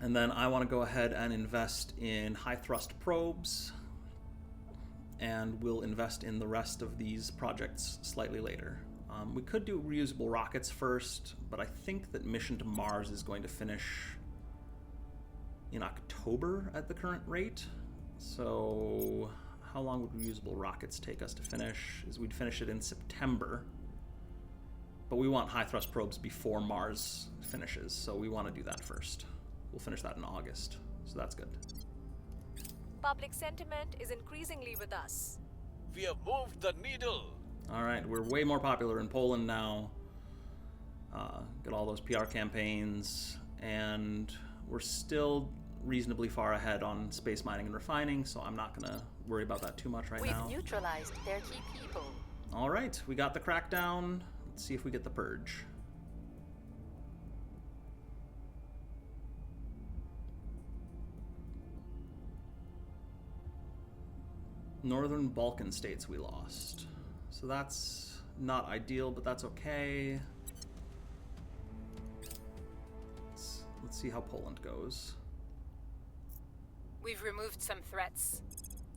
then I want to go ahead and invest in high thrust probes, and we'll invest in the rest of these projects slightly later. We could do reusable rockets first, but I think that Mission to Mars is going to finish in October at the current rate. So how long would reusable rockets take us to finish? We'd finish it in September, but we want high thrust probes before Mars finishes, so we want to do that first. We'll finish that in August, so that's good. Public sentiment is increasingly with us. We have moved the needle. All right, we're way more popular in Poland now. Got all those PR campaigns, and we're still reasonably far ahead on space mining and refining, so I'm not going to worry about that too much right We've now. neutralized their key people. All right, we got the crackdown. Let's see if we get the purge. Northern Balkan states we lost. So that's not ideal, but that's okay. Let's see how Poland goes. We've removed some threats.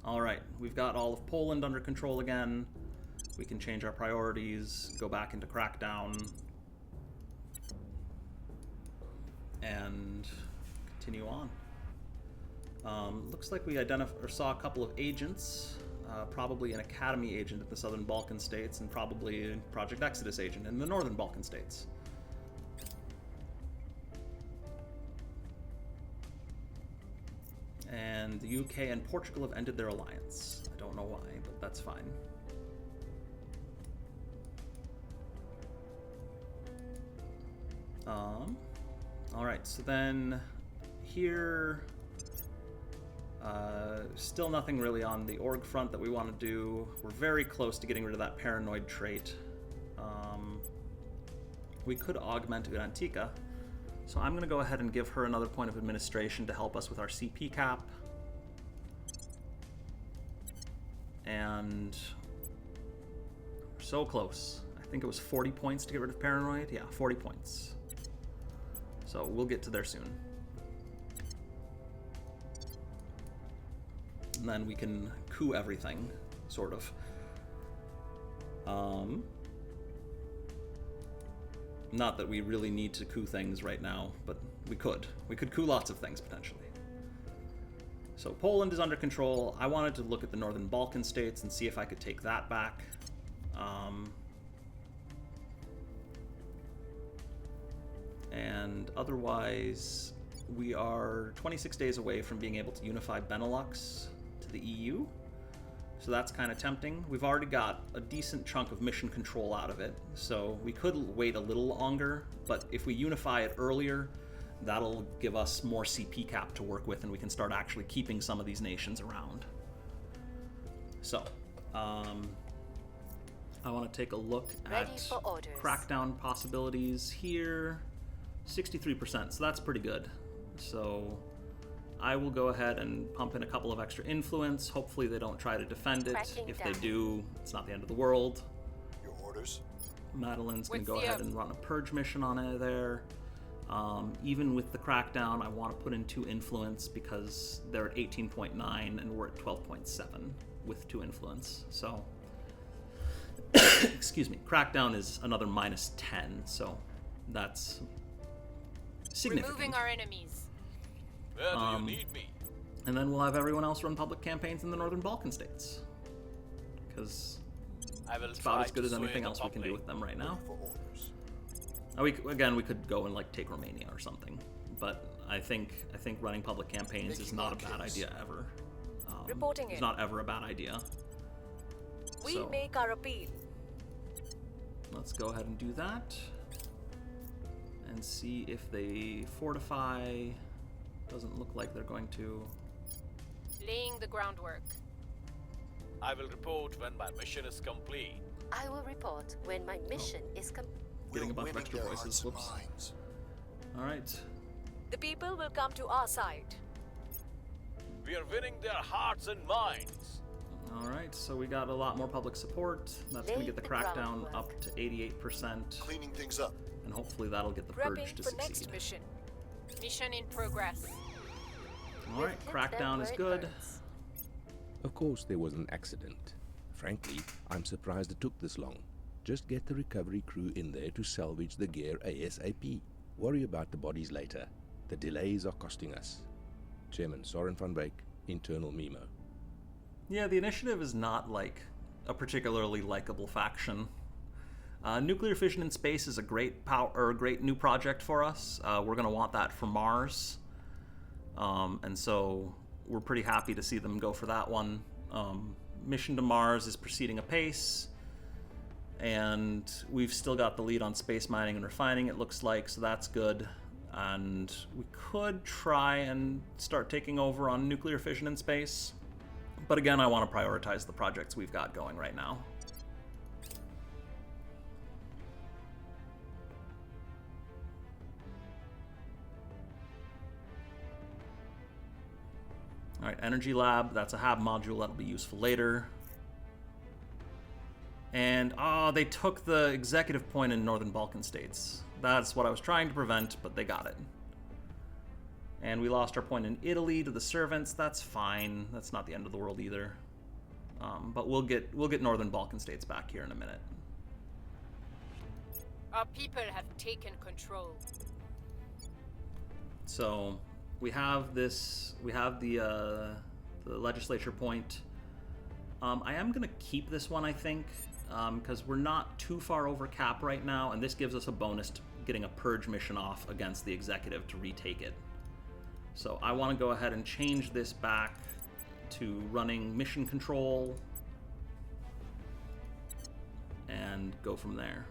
All right, we've got all of Poland under control again. We can change our priorities, go back into crackdown, and continue on. Looks like we saw a couple of agents, probably an Academy agent in the Southern Balkan states, and probably a Project Exodus agent in the Northern Balkan states. And the UK and Portugal have ended their alliance. I don't know why, but that's fine. All right, so then here, still nothing really on the org front that we want to do. We're very close to getting rid of that paranoid trait. We could augment Urantika, so I'm going to go ahead and give her another point of administration to help us with our CP cap. And we're so close. I think it was 40 points to get rid of paranoid. Yeah, 40 points. So we'll get to there soon. And then we can coup everything, sort of. Not that we really need to coup things right now, but we could. We could coup lots of things, potentially. So Poland is under control. I wanted to look at the Northern Balkan states and see if I could take that back. And otherwise, we are 26 days away from being able to unify Benelux to the EU. So that's kind of tempting. We've already got a decent chunk of mission control out of it, so we could wait a little longer, but if we unify it earlier, that'll give us more CP cap to work with, and we can start actually keeping some of these nations around. So, I want to take a look Ready at for orders. crackdown possibilities here. 63%, so that's pretty good. So I will go ahead and pump in a couple of extra influence. Hopefully they don't try to defend it. Cracking If down. they do, it's not the end of the world. Your orders? Madeline's going to go With ahead you. and run a purge mission on it there. Even with the crackdown, I want to put in 2 influence because they're at 18.9 and we're at 12.7 with 2 influence. So, excuse me, crackdown is another minus 10, so that's significant. Removing our enemies. Where do you need me? And then we'll have everyone else run public campaigns in the Northern Balkan states, because I will it's try about as good to as sway anything the else we can do public. with them right now. For orders. We could go and like take Romania or something, but I think running public campaigns is Making not a our bad case. idea ever. Reporting It's in. not ever a bad idea. We So, make our appeal. let's go ahead and do that, and see if they fortify. Doesn't look like they're going to. Laying the groundwork. I will report when my mission is complete. I will report when my mission is complete. Getting a We're bunch of winning extra their voices. hearts and Whoops. minds. All right. The people will come to our side. We are winning their hearts and minds. All right. So we got a lot more public support. That's going to Lay get the the crackdown groundwork. up to 88%, Cleaning things up. and hopefully that'll get the purge Prepping to for succeed. next mission. Mission in progress. All right. We've hit them Crackdown is where it good. hurts. Of course, there was an accident. Frankly, I'm surprised it took this long. Just get the recovery crew in there to salvage the gear ASAP. Worry about the bodies later. The delays are costing us. Chairman Soren van Beek, Internal Memo. Yeah, the initiative is not like a particularly likable faction. Nuclear fission in space is a great great new project for us. We're going to want that for Mars, and so we're pretty happy to see them go for that one. Mission to Mars is proceeding apace, and we've still got the lead on space mining and refining, it looks like, so that's good. And we could try and start taking over on nuclear fission in space. But again, I want to prioritize the projects we've got going right now. All right, Energy Lab, that's a HAB module that'll be useful later. And, they took the executive point in Northern Balkan states. That's what I was trying to prevent, but they got it. And we lost our point in Italy to the servants. That's fine. That's not the end of the world either. But we'll get Northern Balkan states back here in a minute. Our people have taken control. So we have this. We have the legislature point. I am gonna keep this one, I think, because we're not too far over cap right now, and this gives us a bonus to getting a purge mission off against the executive to retake it. So I want to go ahead and change this back to running mission control and go from there.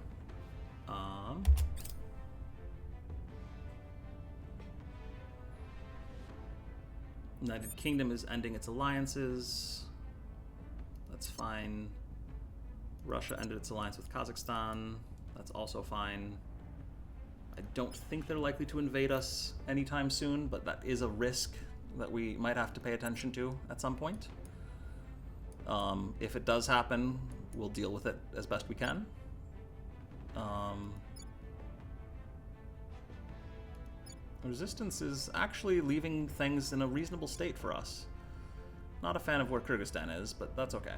United Kingdom is ending its alliances. That's fine. Russia ended its alliance with Kazakhstan. That's also fine. I don't think they're likely to invade us anytime soon, but that is a risk that we might have to pay attention to at some point. If it does happen, we'll deal with it as best we can. Resistance is actually leaving things in a reasonable state for us. Not a fan of where Kyrgyzstan is, but that's okay.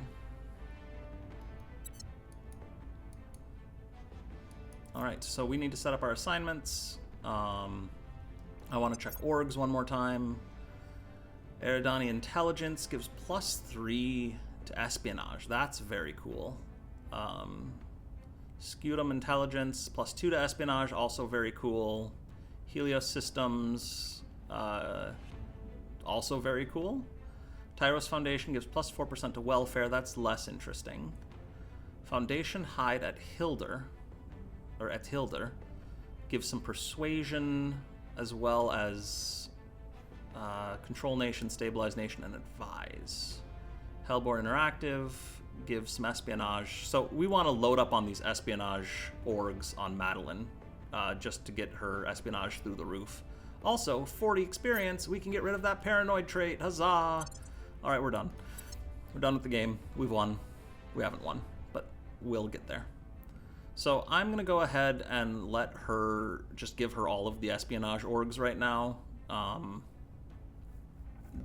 Alright, so we need to set up our assignments. I want to check orgs one more time. Eridani Intelligence gives +3 to espionage. That's very cool. Scutum Intelligence +2 to espionage, also very cool. Helios Systems, also very cool. Tyros Foundation gives +4% to welfare. That's less interesting. Foundation Hide at Hilder, gives some persuasion as well as control nation, stabilize nation, and advise. Hellbore Interactive gives some espionage. So we want to load up on these espionage orgs on Madeline, just to get her espionage through the roof. Also, 40 experience, we can get rid of that paranoid trait. Huzzah! Alright, we're done. We're done with the game. We've won. We haven't won, but we'll get there. So I'm going to go ahead and let her, just give her all of the espionage orgs right now.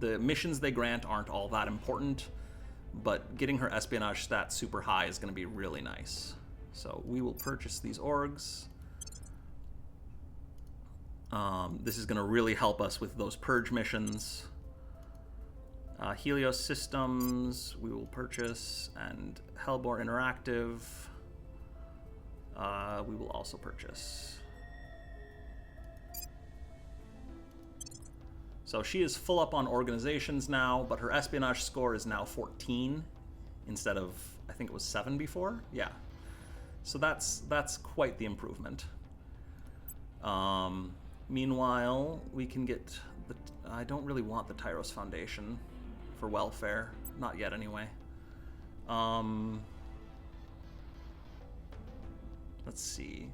The missions they grant aren't all that important, but getting her espionage stats super high is going to be really nice. So we will purchase these orgs. This is going to really help us with those purge missions. Helios Systems, we will purchase, and Hellbore Interactive, we will also purchase. So she is full up on organizations now, but her espionage score is now 14 instead of, I think it was 7 before? Yeah. So that's quite the improvement. Meanwhile, we can get the... I don't really want the Tyros Foundation for welfare. Not yet, anyway. Let's see.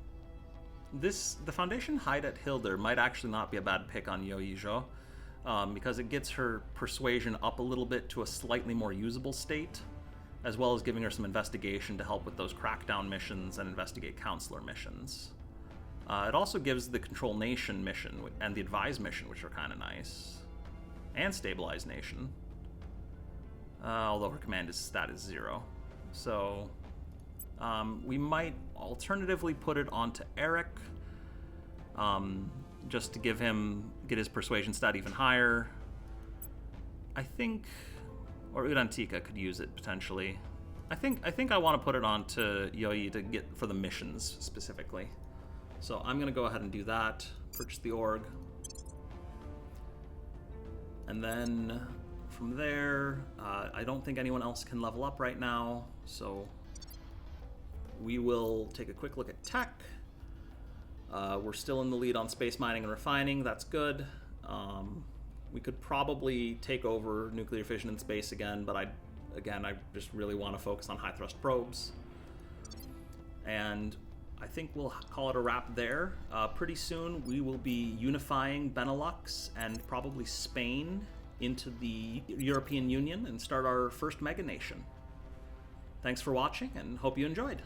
The Foundation Hide at Hilder might actually not be a bad pick on Yoijo, because it gets her persuasion up a little bit to a slightly more usable state, as well as giving her some investigation to help with those crackdown missions and investigate councilor missions. It also gives the Control Nation mission and the Advise mission, which are kind of nice. And Stabilize Nation. Although her command stat is 0. So we might alternatively put it onto Eric, just to get his persuasion stat even higher. I think, or Urantika could use it potentially. I think I want to put it onto Yoi to get for the missions specifically. So I'm going to go ahead and do that, purchase the org. And then from there, I don't think anyone else can level up right now, so we will take a quick look at tech. We're still in the lead on space mining and refining, that's good. We could probably take over nuclear fission in space again, but I just really want to focus on high thrust probes. And I think we'll call it a wrap there. Pretty soon we will be unifying Benelux and probably Spain into the European Union and start our first mega nation. Thanks for watching and hope you enjoyed.